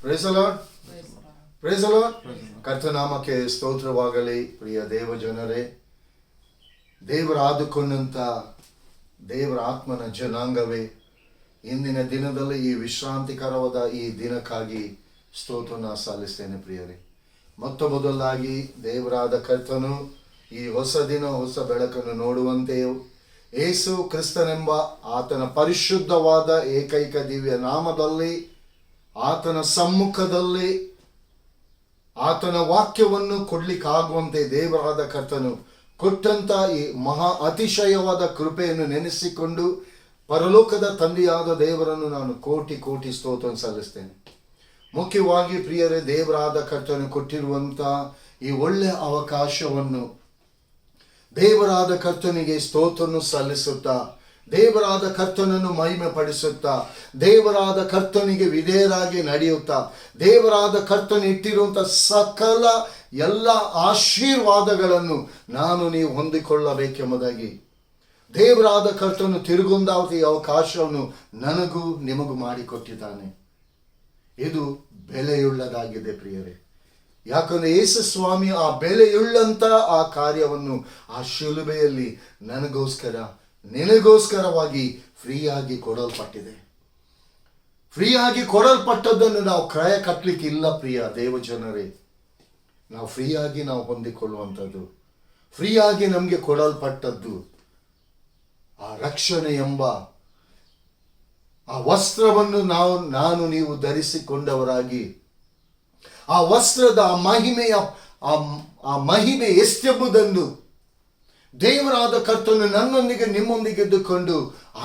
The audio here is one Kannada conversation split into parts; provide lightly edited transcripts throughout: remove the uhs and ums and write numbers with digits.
Price the Lord, praise the Lord. ಕರ್ತನಾಮಕ್ಕೆ ಸ್ತೋತ್ರವಾಗಲಿ. ಪ್ರಿಯ ದೇವ ಜನರೇ, ದೇವರ ಆದುಕೊಂಡಂತ ದೇವರ ಆತ್ಮನ ಜನಾಂಗವೇ, ಇಂದಿನ ದಿನದಲ್ಲಿ ಈ ವಿಶ್ರಾಂತಿಕರವಾದ ಈ ದಿನಕ್ಕಾಗಿ ಸ್ತೋತ್ರನ ಸಲ್ಲಿಸ್ತೇನೆ. ಪ್ರಿಯರೇ, ಮೊತ್ತ ಮೊದಲಾಗಿ ದೇವರಾದ ಕರ್ತನು ಈ ಹೊಸ ದಿನ ಹೊಸ ಬೆಳಕನ್ನು ನೋಡುವಂತೆಯೂ ಯೇಸು ಕ್ರಿಸ್ತನೆಂಬ ಆತನ ಪರಿಶುದ್ಧವಾದ ಏಕೈಕ ದಿವ್ಯ ನಾಮದಲ್ಲಿ ಆತನ ಸಮ್ಮುಖದಲ್ಲಿ ಆತನ ವಾಕ್ಯವನ್ನು ಕೊಡ್ಲಿಕ್ಕಾಗುವಂತೆ ದೇವರಾದ ಕರ್ತನು ಕೊಟ್ಟಂತ ಈ ಮಹಾ ಅತಿಶಯವಾದ ಕೃಪೆಯನ್ನು ನೆನೆಸಿಕೊಂಡು ಪರಲೋಕದ ತಂದೆಯಾದ ದೇವರನ್ನು ನಾನು ಕೋಟಿ ಕೋಟಿ ಸ್ತೋತ್ರ ಸಲ್ಲಿಸ್ತೇನೆ. ಮುಖ್ಯವಾಗಿ ಪ್ರಿಯರೇ, ದೇವರಾದ ಕರ್ತನು ಕೊಟ್ಟಿರುವಂತ ಈ ಒಳ್ಳೆಯ ಅವಕಾಶವನ್ನು ದೇವರಾದ ಕರ್ತನಿಗೆ ಸ್ತೋತ್ರವನ್ನು ಸಲ್ಲಿಸುತ್ತಾ, ದೇವರಾದ ಕರ್ತನನ್ನು ಮಹಿಮೆ ಪಡಿಸುತ್ತಾ, ದೇವರಾದ ಕರ್ತನಿಗೆ ವಿಧೇಯರಾಗಿ ನಡೆಯುತ್ತಾ, ದೇವರಾದ ಕರ್ತನು ಇಟ್ಟಿರುವಂಥ ಸಕಲ ಎಲ್ಲ ಆಶೀರ್ವಾದಗಳನ್ನು ನೀವು ಹೊಂದಿಕೊಳ್ಳಬೇಕೆಂಬುದಾಗಿ ದೇವರಾದ ಕರ್ತನು ತಿರುಗುಂದಾವತಿ ಅವಕಾಶವನ್ನು ನನಗೂ ನಿಮಗೂ ಮಾಡಿಕೊಟ್ಟಿದ್ದಾನೆ. ಇದು ಬೆಲೆಯುಳ್ಳದಾಗಿದೆ ಪ್ರಿಯರೇ. ಯಾಕಂದ್ರೆ ಯೇಸು ಸ್ವಾಮಿ ಆ ಬೆಲೆಯುಳ್ಳಂತ ಆ ಕಾರ್ಯವನ್ನು ಆ ಶಿಲುಬೆಯಲ್ಲಿ ನನಗೋಸ್ಕರ ನಿನಗೋಸ್ಕರವಾಗಿ ಫ್ರೀಯಾಗಿ ಕೊಡಲ್ಪಟ್ಟಿದೆ. ಫ್ರೀಯಾಗಿ ಕೊಡಲ್ಪಟ್ಟದ್ದನ್ನು ನಾವು ಕ್ರಯ ಕಟ್ಟಲಿಕ್ಕಿಲ್ಲ ಪ್ರಿಯ ದೇವ ಜನರೇ. ನಾವು ಫ್ರೀಯಾಗಿ ಹೊಂದಿಕೊಳ್ಳುವಂಥದ್ದು, ಫ್ರೀಯಾಗಿ ನಮಗೆ ಕೊಡಲ್ಪಟ್ಟದ್ದು ಆ ರಕ್ಷಣೆ ಎಂಬ ಆ ವಸ್ತ್ರವನ್ನು ನಾನು ನೀವು ಧರಿಸಿಕೊಂಡವರಾಗಿ, ಆ ವಸ್ತ್ರದ ಆ ಮಹಿಮೆ ಎಷ್ಟೆಂಬುದನ್ನು ದೇವರಾದ ಕರ್ತನು ನನ್ನೊಂದಿಗೆ ನಿಮ್ಮೊಂದಿಗೆ ಇದ್ದುಕೊಂಡು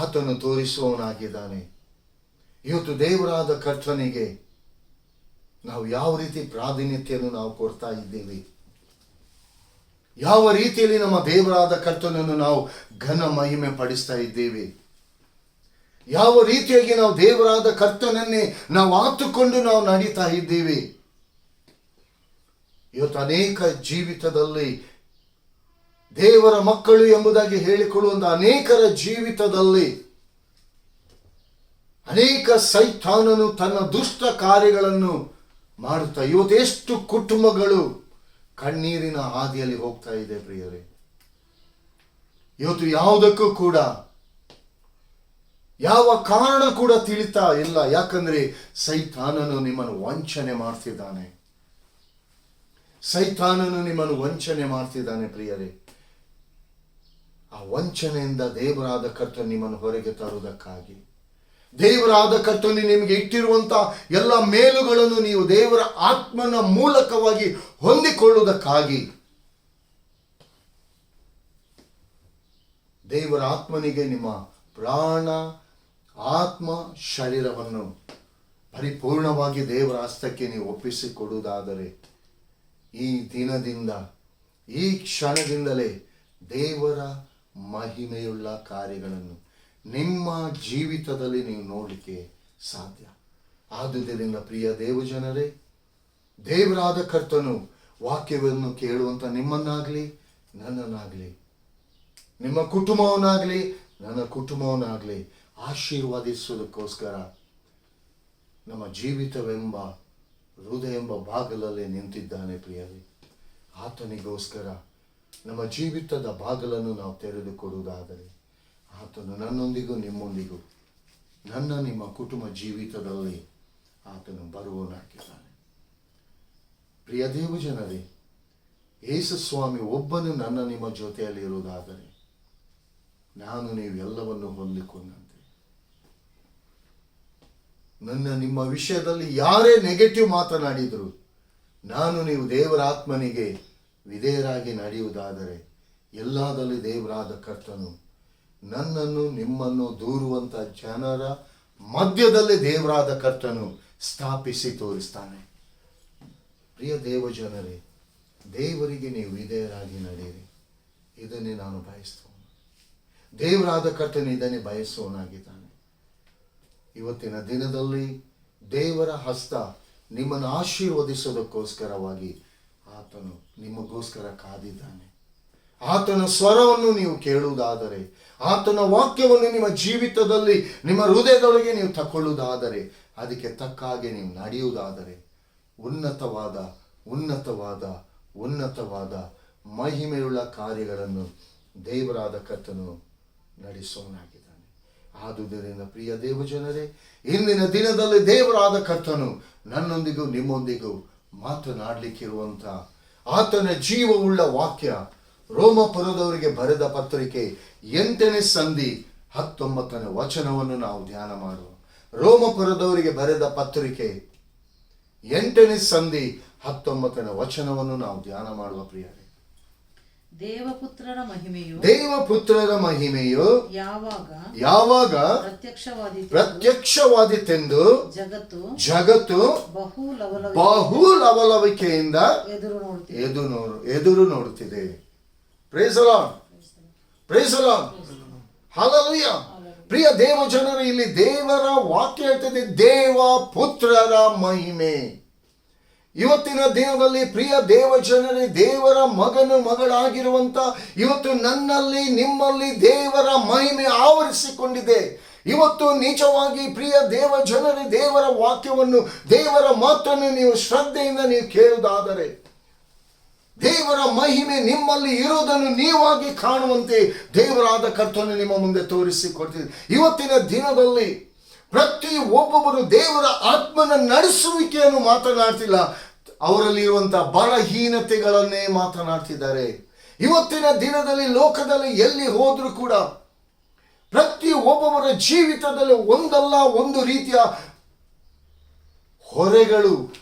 ಆತನು ತೋರಿಸುವವನಾಗಿದ್ದಾನೆ. ಇವತ್ತು ದೇವರಾದ ಕರ್ತನಿಗೆ ನಾವು ಯಾವ ರೀತಿ ಪ್ರಾಧಾನ್ಯತೆಯನ್ನು ನಾವು ಕೊಡ್ತಾ ಇದ್ದೇವೆ, ಯಾವ ರೀತಿಯಲ್ಲಿ ನಮ್ಮ ದೇವರಾದ ಕರ್ತನನ್ನು ನಾವು ಘನ ಮಹಿಮೆ ಪಡಿಸ್ತಾ ಇದ್ದೇವೆ, ಯಾವ ರೀತಿಯಾಗಿ ನಾವು ದೇವರಾದ ಕರ್ತನನ್ನೇ ನಾವು ಆತುಕೊಂಡು ನಾವು ನಡೀತಾ ಇದ್ದೇವೆ. ಇವತ್ತು ಅನೇಕ ಜೀವಿತದಲ್ಲಿ ದೇವರ ಮಕ್ಕಳು ಎಂಬುದಾಗಿ ಹೇಳಿಕೊಳ್ಳುವಂತ ಅನೇಕರ ಜೀವಿತದಲ್ಲಿ ಅನೇಕ ಸೈತಾನನು ತನ್ನ ದುಷ್ಟ ಕಾರ್ಯಗಳನ್ನು ಮಾಡುತ್ತಾ ಇವತ್ತು ಎಷ್ಟು ಕುಟುಂಬಗಳು ಕಣ್ಣೀರಿನ ಹಾದಿಯಲ್ಲಿ ಹೋಗ್ತಾ ಇದೆ ಪ್ರಿಯರೇ. ಇವತ್ತು ಯಾವುದಕ್ಕೂ ಕೂಡ ಯಾವ ಕಾರಣ ಕೂಡ ತಿಳಿತಾ ಇಲ್ಲ. ಯಾಕಂದ್ರೆ ಸೈತಾನನು ನಿಮ್ಮನ್ನು ವಂಚನೆ ಮಾಡ್ತಿದ್ದಾನೆ. ಸೈತಾನನು ನಿಮ್ಮನ್ನು ವಂಚನೆ ಮಾಡ್ತಿದ್ದಾನೆ ಪ್ರಿಯರೇ. ಆ ವಂಚನೆಯಿಂದ ದೇವರಾದ ಕರ್ತನು ನಿಮ್ಮನ್ನು ಹೊರಗೆ ತರುವುದಕ್ಕಾಗಿ, ದೇವರಾದ ಕರ್ತನು ನಿಮಗೆ ಇಟ್ಟಿರುವಂತ ಎಲ್ಲ ಮೇಲುಗಳನ್ನು ನೀವು ದೇವರ ಆತ್ಮನ ಮೂಲಕವಾಗಿ ಹೊಂದಿಕೊಳ್ಳುವುದಕ್ಕಾಗಿ ದೇವರ ಆತ್ಮನಿಗೆ ನಿಮ್ಮ ಪ್ರಾಣ ಆತ್ಮ ಶರೀರವನ್ನು ಪರಿಪೂರ್ಣವಾಗಿ ದೇವರ ಹಸ್ತಕ್ಕೆ ನೀವು ಒಪ್ಪಿಸಿಕೊಡುವುದಾದರೆ ಈ ದಿನದಿಂದ ಈ ಕ್ಷಣದಿಂದಲೇ ದೇವರ ಮಹಿಮೆಯುಳ್ಳ ಕಾರ್ಯಗಳನ್ನು ನಿಮ್ಮ ಜೀವಿತದಲ್ಲಿ ನೀವು ನೋಡಲಿಕ್ಕೆ ಸಾಧ್ಯ. ಆದುದರಿಂದ ಪ್ರಿಯ ದೇವಜನರೇ, ದೇವರಾದ ಕರ್ತನು ವಾಕ್ಯವನ್ನು ಕೇಳುವಂತ ನಿಮ್ಮನ್ನಾಗಲಿ ನನ್ನನ್ನಾಗಲಿ ನಿಮ್ಮ ಕುಟುಂಬವನ್ನಾಗಲಿ ನನ್ನ ಕುಟುಂಬವನ್ನಾಗಲಿ ಆಶೀರ್ವಾದಿಸುವುದಕ್ಕೋಸ್ಕರ ನಮ್ಮ ಜೀವಿತವೆಂಬ ಹೃದಯ ಎಂಬ ಬಾಗಿಲಲ್ಲಿ ನಿಂತಿದ್ದಾನೆ ಪ್ರಿಯರೇ. ಆತನಿಗೋಸ್ಕರ ನಮ್ಮ ಜೀವಿತದ ಬಾಗಿಲನ್ನು ನಾವು ತೆರೆದುಕೊಡುವುದಾದರೆ ಆತನು ನನ್ನೊಂದಿಗೂ ನಿಮ್ಮೊಂದಿಗೂ ನಿಮ್ಮ ಕುಟುಂಬ ಜೀವಿತದಲ್ಲಿ ಆತನು ಬರುವನಾಗಿದ್ದಾನೆ. ಪ್ರಿಯ ದೇವಜನರೇ, ಯೇಸು ಸ್ವಾಮಿ ಒಬ್ಬನು ನಿಮ್ಮ ಜೊತೆಯಲ್ಲಿ ಇರುವುದಾದರೆ ನೀವು ಎಲ್ಲವನ್ನು ಹೊಂದಿಕೊಂಡಂತೆ. ನಿಮ್ಮ ವಿಷಯದಲ್ಲಿ ಯಾರೇ ನೆಗೆಟಿವ್ ಮಾತನಾಡಿದ್ರು ನೀವು ದೇವರ ಆತ್ಮನಿಗೆ ವಿಧೇಯರಾಗಿ ನಡೆಯುವುದಾದರೆ ಎಲ್ಲದಲ್ಲಿ ದೇವರಾದ ಕರ್ತನು ನನ್ನನ್ನು ನಿಮ್ಮನ್ನು ದೂರುವಂತ ಜನರ ಮಧ್ಯದಲ್ಲಿ ದೇವರಾದ ಕರ್ತನು ಸ್ಥಾಪಿಸಿ ತೋರಿಸ್ತಾನೆ. ಪ್ರಿಯ ದೇವಜನರೇ, ದೇವರಿಗೆ ನೀವು ವಿಧೇಯರಾಗಿ ನಡೆಯಿರಿ. ಇದನ್ನೇ ನಾನು ಬಯಸ್ತೇನೆ. ದೇವರಾದ ಕರ್ತನು ಇದನ್ನೇ ಬಯಸುವನಾಗಿದ್ದಾನೆ. ಇವತ್ತಿನ ದಿನದಲ್ಲಿ ದೇವರ ಹಸ್ತ ನಿಮ್ಮನ್ನು ಆಶೀರ್ವದಿಸೋದಕ್ಕೋಸ್ಕರವಾಗಿ ಆತನು ನಿಮಗೋಸ್ಕರ ಕಾದಿದ್ದಾನೆ. ಆತನ ಸ್ವರವನ್ನು ನೀವು ಕೇಳುವುದಾದರೆ, ಆತನ ವಾಕ್ಯವನ್ನು ನಿಮ್ಮ ಜೀವಿತದಲ್ಲಿ ನಿಮ್ಮ ಹೃದಯದೊಳಗೆ ನೀವು ತಕೊಳ್ಳುವುದಾದರೆ ಅದಕ್ಕೆ ತಕ್ಕ ಹಾಗೆ ನೀವು ನಡೆಯುವುದಾದರೆ ಉನ್ನತವಾದ ಉನ್ನತವಾದ ಉನ್ನತವಾದ ಮಹಿಮೆಯುಳ್ಳ ಕಾರ್ಯಗಳನ್ನು ದೇವರಾದ ಕರ್ತನು ನಡೆಸೋನಾಗಿದ್ದಾನೆ. ಆದುದರಿಂದ ಪ್ರಿಯ ದೇವಜನರೇ, ಇಂದಿನ ದಿನದಲ್ಲಿ ದೇವರಾದ ಕರ್ತನು ನನ್ನೊಂದಿಗೂ ನಿಮ್ಮೊಂದಿಗೂ ಮಾತನಾಡಲಿಕ್ಕಿರುವಂಥ ಆತನ ಜೀವವುಳ್ಳ ವಾಕ್ಯ ರೋಮಪುರದವರಿಗೆ ಬರೆದ ಪತ್ರಿಕೆ 8ನೇ ಸಂಧಿ 19ನೇ ವಚನವನ್ನು ನಾವು ಧ್ಯಾನ ಮಾಡುವ. ರೋಮಪುರದವರಿಗೆ ಬರೆದ ಪತ್ರಿಕೆ 8ನೇ ಸಂಧಿ 19ನೇ ವಚನವನ್ನು ನಾವು ಧ್ಯಾನ ಮಾಡುವ ಪ್ರಿಯರೇ. ದೇವಪುತ್ರರ ಮಹಿಮೆಯು ಯಾವಾಗ ಪ್ರತ್ಯಕ್ಷವಾದಿತೆಂದು ಜಗತ್ತು ಬಹು ಲವಲವಿಕೆಯಿಂದ ಎದುರು ನೋಡುತ್ತಿದೆ. Praise the Lord, praise the Lord, hallelujah. ಪ್ರಿಯ ದೇವ ಜನರು, ಇಲ್ಲಿ ದೇವರ ವಾಕ್ಯ ಹೇಳ್ತದೆ ದೇವ ಪುತ್ರರ ಮಹಿಮೆ. ಇವತ್ತಿನ ದಿನದಲ್ಲಿ ಪ್ರಿಯ ದೇವ ಜನರೇ, ದೇವರ ಮಗನು ಮಗಳಾಗಿರುವಂತ ಇವತ್ತು ನನ್ನಲ್ಲಿ ನಿಮ್ಮಲ್ಲಿ ದೇವರ ಮಹಿಮೆ ಆವರಿಸಿಕೊಂಡಿದೆ. ಇವತ್ತು ನಿಜವಾಗಿ ಪ್ರಿಯ ದೇವ ಜನರೇ, ದೇವರ ವಾಕ್ಯವನ್ನು ದೇವರ ಮಾತನ್ನು ನೀವು ಶ್ರದ್ಧೆಯಿಂದ ನೀವು ಕೇಳುವುದಾದರೆ ದೇವರ ಮಹಿಮೆ ನಿಮ್ಮಲ್ಲಿ ಇರುವುದನ್ನು ನೀವಾಗಿ ಕಾಣುವಂತೆ ದೇವರಾದ ಕರ್ತನು ನಿಮ್ಮ ಮುಂದೆ ತೋರಿಸಿಕೊಡ್ತಿದೆ. ಇವತ್ತಿನ ದಿನದಲ್ಲಿ ಪ್ರತಿ ಒಬ್ಬೊಬ್ಬರು ದೇವರ ಆತ್ಮನ ನಡೆಸುವಿಕೆಯನ್ನು ಮಾತನಾಡ್ತಿಲ್ಲ, ಅವರಲ್ಲಿ ಇರುವಂತಹ ಬಲಹೀನತೆಗಳನ್ನೇ ಮಾತನಾಡ್ತಿದ್ದಾರೆ. ಇವತ್ತಿನ ದಿನದಲ್ಲಿ ಲೋಕದಲ್ಲಿ ಎಲ್ಲಿ ಹೋದ್ರೂ ಕೂಡ ಪ್ರತಿ ಒಬ್ಬೊಬ್ಬರ ಜೀವಿತದಲ್ಲಿ ಒಂದಲ್ಲ ಒಂದು ರೀತಿಯ ಹೊರೆಗಳು,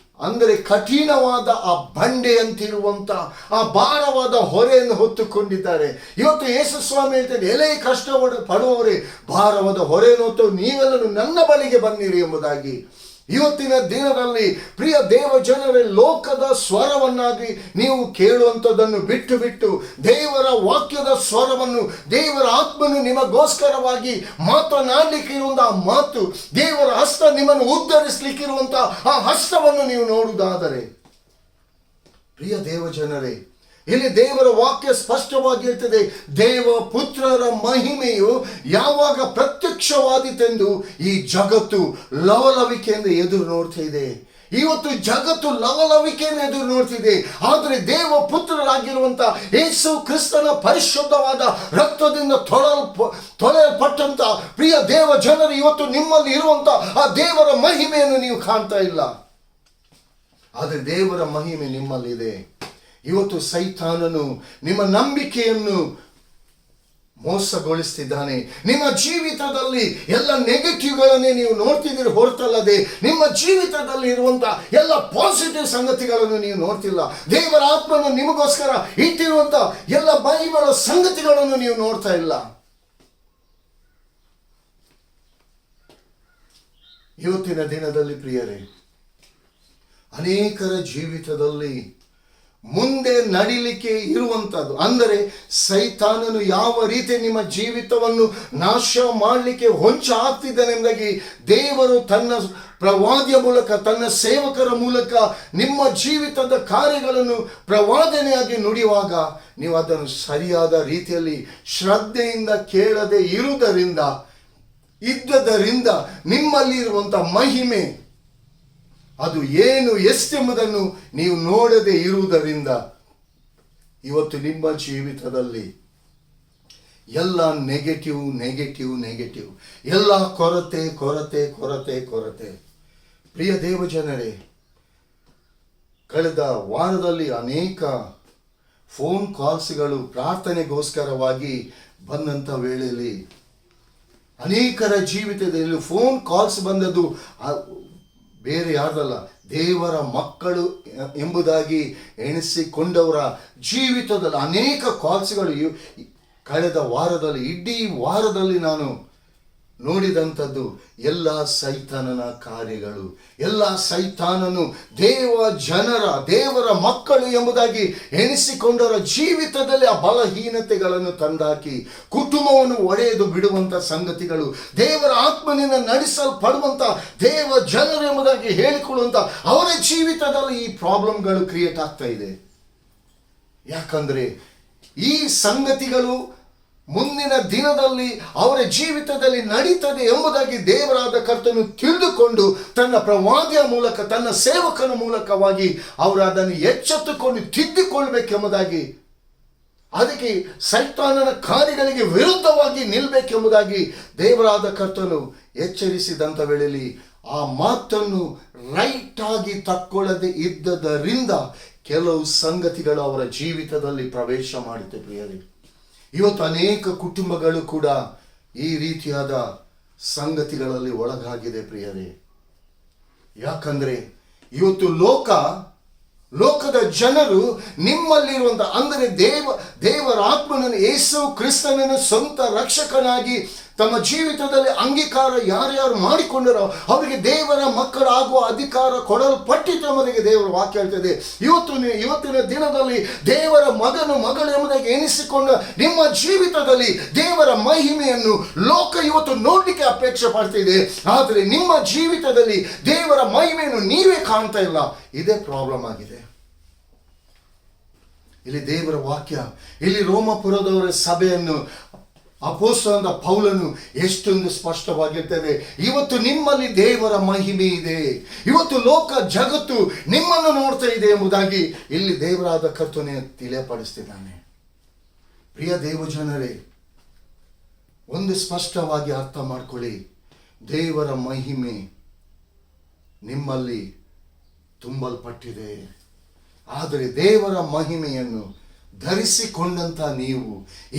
ಅಂದರೆ ಕಠಿಣವಾದ ಆ ಬಂಡೆಯಂತಿರುವಂತ ಆ ಭಾರವಾದ ಹೊರೆಯನ್ನು ಹೊತ್ತುಕೊಂಡಿದ್ದಾರೆ. ಇವತ್ತು ಯೇಸು ಸ್ವಾಮಿ ಹೇಳ್ತಾರೆ, ಎಲೆ ಕಷ್ಟ ಪಡುವವರೇ ಭಾರವಾದ ಹೊರೆಯನ್ನು ಹೊತ್ತು ನೀವೆಲ್ಲರೂ ನನ್ನ ಬಳಿಗೆ ಬನ್ನಿರಿ ಎಂಬುದಾಗಿ. ಇವತ್ತಿನ ದಿನದಲ್ಲಿ ಪ್ರಿಯ ದೇವ ಜನರೇ, ಲೋಕದ ಸ್ವರವನ್ನಾಗಿ ನೀವು ಕೇಳುವಂಥದ್ದನ್ನು ಬಿಟ್ಟು ಬಿಟ್ಟು ದೇವರ ವಾಕ್ಯದ ಸ್ವರವನ್ನು, ದೇವರ ಆತ್ಮನು ನಿಮಗೋಸ್ಕರವಾಗಿ ಮಾತನಾಡಲಿಕ್ಕಿರುವಂಥ ಮಾತು, ದೇವರ ಹಸ್ತ ನಿಮ್ಮನ್ನು ಉದ್ಧರಿಸಲಿಕ್ಕಿರುವಂಥ ಆ ಹಸ್ತವನ್ನು ನೀವು ನೋಡುವುದಾದರೆ ಪ್ರಿಯ ದೇವ ಜನರೇ, ಇಲ್ಲಿ ದೇವರ ವಾಕ್ಯ ಸ್ಪಷ್ಟವಾಗಿ ಇರ್ತದೆ, ದೇವ ಪುತ್ರರ ಮಹಿಮೆಯು ಯಾವಾಗ ಪ್ರತ್ಯಕ್ಷವಾದಿತೆಂದು ಈ ಜಗತ್ತು ಲವಲವಿಕೆಯಿಂದ ಎದುರು ನೋಡ್ತಾ ಇದೆ. ಇವತ್ತು ಜಗತ್ತು ಲವಲವಿಕೆಯನ್ನು ಎದುರು ನೋಡ್ತಿದೆ. ಆದರೆ ದೇವ ಪುತ್ರರಾಗಿರುವಂತ ಯೇಸು ಕ್ರಿಸ್ತನ ಪರಿಶುದ್ಧವಾದ ರಕ್ತದಿಂದ ತೊಳೆಯಲ್ಪಟ್ಟಂತ ಪ್ರಿಯ ದೇವ ಜನರು, ಇವತ್ತು ನಿಮ್ಮಲ್ಲಿ ಇರುವಂತ ಆ ದೇವರ ಮಹಿಮೆಯನ್ನು ನೀವು ಕಾಣ್ತಾ ಇಲ್ಲ. ಆದರೆ ದೇವರ ಮಹಿಮೆ ನಿಮ್ಮಲ್ಲಿದೆ. ಇವತ್ತು ಸೈತಾನನು ನಿಮ್ಮ ನಂಬಿಕೆಯನ್ನು ಮೋಸಗೊಳಿಸ್ತಿದ್ದಾನೆ. ನಿಮ್ಮ ಜೀವಿತದಲ್ಲಿ ಎಲ್ಲ ನೆಗೆಟಿವ್ಗಳನ್ನೇ ನೀವು ನೋಡ್ತಿದ್ದೀರಿ ಹೊರತಲ್ಲದೆ ನಿಮ್ಮ ಜೀವಿತದಲ್ಲಿ ಇರುವಂತಹ ಎಲ್ಲ ಪಾಸಿಟಿವ್ ಸಂಗತಿಗಳನ್ನು ನೀವು ನೋಡ್ತಿಲ್ಲ. ದೇವರ ಆತ್ಮನು ನಿಮಗೋಸ್ಕರ ಇಟ್ಟಿರುವಂತ ಎಲ್ಲ ಬೈಬಲ್ ಸಂಗತಿಗಳನ್ನು ನೀವು ನೋಡ್ತಾ ಇಲ್ಲ. ಇವತ್ತಿನ ದಿನದಲ್ಲಿ ಪ್ರಿಯರೇ, ಅನೇಕರ ಜೀವಿತದಲ್ಲಿ ಮುಂದೆ ನಡಿಲಿಕ್ಕೆ ಇರುವಂಥದ್ದು, ಅಂದರೆ ಸೈತಾನನು ಯಾವ ರೀತಿ ನಿಮ್ಮ ಜೀವಿತವನ್ನು ನಾಶ ಮಾಡಲಿಕ್ಕೆ ಹೊಂಚ ಹಾಕ್ತಿದ್ದಾನೆಂಬುದಾಗಿ ದೇವರು ತನ್ನ ಪ್ರವಾದಿಯ ಮೂಲಕ, ತನ್ನ ಸೇವಕರ ಮೂಲಕ ನಿಮ್ಮ ಜೀವಿತದ ಕಾರ್ಯಗಳನ್ನು ಪ್ರವಾದನೆಯಾಗಿ ನುಡಿಯುವಾಗ ನೀವು ಅದನ್ನು ಸರಿಯಾದ ರೀತಿಯಲ್ಲಿ ಶ್ರದ್ಧೆಯಿಂದ ಕೇಳದೆ ಇದ್ದದರಿಂದ ನಿಮ್ಮಲ್ಲಿ ಇರುವಂಥ ಮಹಿಮೆ ಅದು ಏನು ಎಷ್ಟೆಂಬುದನ್ನು ನೀವು ನೋಡದೆ ಇರುವುದರಿಂದ ಇವತ್ತು ನಿಮ್ಮ ಜೀವಿತದಲ್ಲಿ ಎಲ್ಲ ನೆಗೆಟಿವ್ ಎಲ್ಲ ಕೊರತೆ. ಪ್ರಿಯ ದೇವಜನರೇ, ಕಳೆದ ವಾರದಲ್ಲಿ ಅನೇಕ ಫೋನ್ ಕಾಲ್ಸ್ಗಳು ಪ್ರಾರ್ಥನೆಗೋಸ್ಕರವಾಗಿ ಬಂದಂಥ ವೇಳೆಯಲ್ಲಿ ಅನೇಕರ ಜೀವಿತದಲ್ಲಿ ಫೋನ್ ಕಾಲ್ಸ್ ಬಂದದ್ದು ಬೇರೆ ಯಾರ್ದಲ್ಲ, ದೇವರ ಮಕ್ಕಳು ಎಂಬುದಾಗಿ ಎಣಿಸಿಕೊಂಡವರ ಜೀವಿತದಲ್ಲಿ ಅನೇಕ ಕಾಲ್ಸ್ಗಳು ಕಳೆದ ವಾರದಲ್ಲಿ, ಇಡೀ ವಾರದಲ್ಲಿ ನಾನು ನೋಡಿದಂಥದ್ದು ಎಲ್ಲ ಸೈತಾನನ ಕಾರ್ಯಗಳು. ಎಲ್ಲ ಸೈತಾನನು ದೇವರ ಮಕ್ಕಳು ಎಂಬುದಾಗಿ ಎಣಿಸಿಕೊಂಡವರ ಜೀವಿತದಲ್ಲಿ ಆ ಬಲಹೀನತೆಗಳನ್ನು ತಂದಾಕಿ ಕುಟುಂಬವನ್ನು ಒಡೆಯದು ಬಿಡುವಂಥ ಸಂಗತಿಗಳು, ದೇವರ ಆತ್ಮನಿಂದ ನಡೆಸಲ್ಪಡುವಂಥ ದೇವ ಜನರು ಎಂಬುದಾಗಿ ಹೇಳಿಕೊಳ್ಳುವಂಥ ಅವರ ಜೀವಿತದಲ್ಲಿ ಈ ಪ್ರಾಬ್ಲಮ್ಗಳು ಕ್ರಿಯೇಟ್ ಆಗ್ತಾ ಇದೆ. ಯಾಕಂದರೆ ಈ ಸಂಗತಿಗಳು ಮುಂದಿನ ದಿನದಲ್ಲಿ ಅವರ ಜೀವಿತದಲ್ಲಿ ನಡೀತದೆ ಎಂಬುದಾಗಿ ದೇವರಾದ ಕರ್ತನು ತಿಳಿದುಕೊಂಡು ತನ್ನ ಪ್ರವಾದಿಯ ಮೂಲಕ ತನ್ನ ಸೇವಕನ ಮೂಲಕವಾಗಿ ಅವರು ಅದನ್ನು ಎಚ್ಚೆತ್ತುಕೊಂಡು ತಿದ್ದಿಕೊಳ್ಬೇಕೆಂಬುದಾಗಿ, ಅದಕ್ಕೆ ಸೈತಾನನ ಕಾರ್ಯಗಳಿಗೆ ವಿರುದ್ಧವಾಗಿ ನಿಲ್ಲಬೇಕೆಂಬುದಾಗಿ ದೇವರಾದ ಕರ್ತನು ಎಚ್ಚರಿಸಿದಂಥ ವೇಳೆಯಲ್ಲಿ ಆ ಮಾತನ್ನು ರೈಟ್ ಆಗಿ ತಕ್ಕೊಳ್ಳದೆ ಇದ್ದದರಿಂದ ಕೆಲವು ಸಂಗತಿಗಳು ಅವರ ಜೀವಿತದಲ್ಲಿ ಪ್ರವೇಶ ಮಾಡಿತು. ಪ್ರಿಯರೇ, ಇವತ್ತು ಅನೇಕ ಕುಟುಂಬಗಳು ಕೂಡ ಈ ರೀತಿಯಾದ ಸಂಗತಿಗಳಲ್ಲಿ ಒಳಗಾಗಿದೆ ಪ್ರಿಯರೇ. ಯಾಕಂದ್ರೆ ಇವತ್ತು ಲೋಕದ ಜನರು ನಿಮ್ಮಲ್ಲಿರುವಂತ ಅಂದರೆ ದೇವರ ಆತ್ಮನನ್ನು, ಯೇಸು ಕ್ರಿಸ್ತನನ್ನು ಸ್ವಂತ ರಕ್ಷಕನಾಗಿ ತಮ್ಮ ಜೀವಿತದಲ್ಲಿ ಅಂಗೀಕಾರ ಯಾರ್ಯಾರು ಮಾಡಿಕೊಂಡರೋ ಅವರಿಗೆ ದೇವರ ಮಕ್ಕಳಾಗುವ ಅಧಿಕಾರ ಕೊಡಲ್ಪಟ್ಟಿತು ಎಂಬುದಾಗಿ ದೇವರ ವಾಕ್ಯ ಹೇಳ್ತದೆ. ಇವತ್ತಿನ ದಿನದಲ್ಲಿ ದೇವರ ಮಗನು ಮಗಳು ಎಂಬುದಾಗಿ ಎನಿಸಿಕೊಂಡ ನಿಮ್ಮ ಜೀವಿತದಲ್ಲಿ ದೇವರ ಮಹಿಮೆಯನ್ನು ಲೋಕ ಇವತ್ತು ನೋಡ್ಲಿಕ್ಕೆ ಅಪೇಕ್ಷೆ ಪಡ್ತಿದೆ. ಆದರೆ ನಿಮ್ಮ ಜೀವಿತದಲ್ಲಿ ದೇವರ ಮಹಿಮೆಯನ್ನು ನೀವೇ ಕಾಣ್ತಾ ಇಲ್ಲ. ಇದೇ ಪ್ರಾಬ್ಲಮ್ ಆಗಿದೆ. ಇಲ್ಲಿ ದೇವರ ವಾಕ್ಯ, ಇಲ್ಲಿ ರೋಮಪುರದವರ ಸಭೆಯನ್ನು ಅಪೊಸ್ತಲನಾದ ಪೌಲನು ಎಷ್ಟೊಂದು ಸ್ಪಷ್ಟವಾಗಿರ್ತದೆ. ಇವತ್ತು ನಿಮ್ಮಲ್ಲಿ ದೇವರ ಮಹಿಮೆ ಇದೆ, ಇವತ್ತು ಲೋಕ ಜಗತ್ತು ನಿಮ್ಮನ್ನು ನೋಡ್ತಾ ಇದೆ ಎಂಬುದಾಗಿ ಇಲ್ಲಿ ದೇವರಾದ ಕರ್ತನೆ ತಿಳಿಯಪಡಿಸ್ತಿದ್ದಾನೆ. ಪ್ರಿಯ ದೇವಜನರೇ, ಒಂದು ಸ್ಪಷ್ಟವಾಗಿ ಅರ್ಥ ಮಾಡ್ಕೊಳ್ಳಿ, ದೇವರ ಮಹಿಮೆ ನಿಮ್ಮಲ್ಲಿ ತುಂಬಲ್ಪಟ್ಟಿದೆ. ಆದರೆ ದೇವರ ಮಹಿಮೆಯನ್ನು ಧರಿಸಿಕೊಂಡಂತ ನೀವು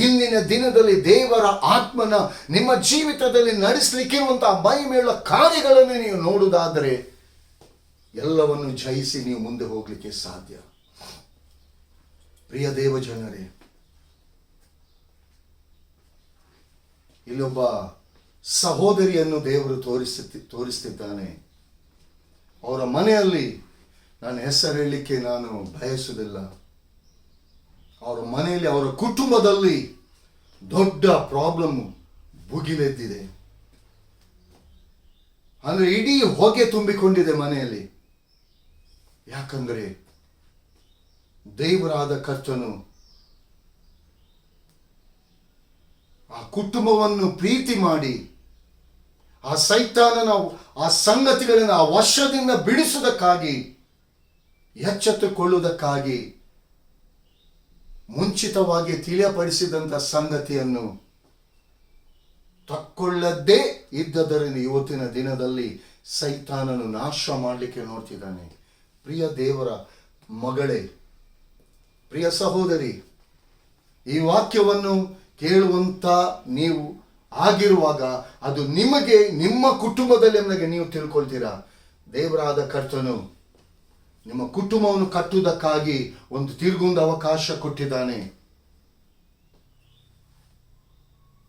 ಇಂದಿನ ದಿನದಲ್ಲಿ ದೇವರ ಆತ್ಮನ ನಿಮ್ಮ ಜೀವಿತದಲ್ಲಿ ನಡೆಸಲಿಕ್ಕಿರುವಂತಹ ಮಹಿಮೆಯುಳ್ಳ ಕಾರ್ಯಗಳನ್ನು ನೀವು ನೋಡುವುದಾದರೆ ಎಲ್ಲವನ್ನು ಜಯಿಸಿ ನೀವು ಮುಂದೆ ಹೋಗ್ಲಿಕ್ಕೆ ಸಾಧ್ಯ. ಪ್ರಿಯ ದೇವಜನರೇ, ಇಲ್ಲೊಬ್ಬ ಸಹೋದರಿಯನ್ನು ದೇವರು ತೋರಿಸ್ತಿದ್ದಾನೆ. ಅವರ ಮನೆಯಲ್ಲಿ ನಾನು ಹೆಸರು ಹೇಳಲಿಕ್ಕೆ ನಾನು ಬಯಸುವುದಿಲ್ಲ. ಅವರ ಮನೆಯಲ್ಲಿ, ಅವರ ಕುಟುಂಬದಲ್ಲಿ ದೊಡ್ಡ ಪ್ರಾಬ್ಲಮ್ ಭುಗಿಲೆದ್ದಿದೆ. ಅಂದ್ರೆ ಇಡೀ ಹೊಗೆ ತುಂಬಿಕೊಂಡಿದೆ ಮನೆಯಲ್ಲಿ. ಯಾಕಂದ್ರೆ ದೇವರಾದ ಕರ್ತನು ಆ ಕುಟುಂಬವನ್ನು ಪ್ರೀತಿ ಮಾಡಿ ಆ ಸೈತಾನನ ಆ ಸಂಗತಿಗಳನ್ನು ಆ ವಶದಿಂದ ಬಿಡಿಸುವುದಕ್ಕಾಗಿ, ಎಚ್ಚೆತ್ತುಕೊಳ್ಳುವುದಕ್ಕಾಗಿ ಮುಂಚಿತವಾಗಿ ತಿಳಿಯಪಡಿಸಿದಂಥ ಸಂಗತಿಯನ್ನು ತಕ್ಕೊಳ್ಳದೇ ಇದ್ದದರಿಂದ ಇವತ್ತಿನ ದಿನದಲ್ಲಿ ಸೈತಾನನು ನಾಶ ಮಾಡಲಿಕ್ಕೆ ನೋಡ್ತಿದ್ದಾನೆ. ಪ್ರಿಯ ದೇವರ ಮಗಳೇ, ಪ್ರಿಯ ಸಹೋದರಿ, ಈ ವಾಕ್ಯವನ್ನು ಕೇಳುವಂತ ನೀವು ಆಗಿರುವಾಗ ಅದು ನಿಮಗೆ, ನಿಮ್ಮ ಕುಟುಂಬದಲ್ಲಿ ನಮಗೆ ನೀವು ತಿಳ್ಕೊಳ್ತೀರಾ. ದೇವರಾದ ಕರ್ತನು ನಿಮ್ಮ ಕುಟುಂಬವನ್ನು ಕಟ್ಟುವುದಕ್ಕಾಗಿ ಒಂದು ತಿರುಗೊಂದು ಅವಕಾಶ ಕೊಟ್ಟಿದ್ದಾನೆ.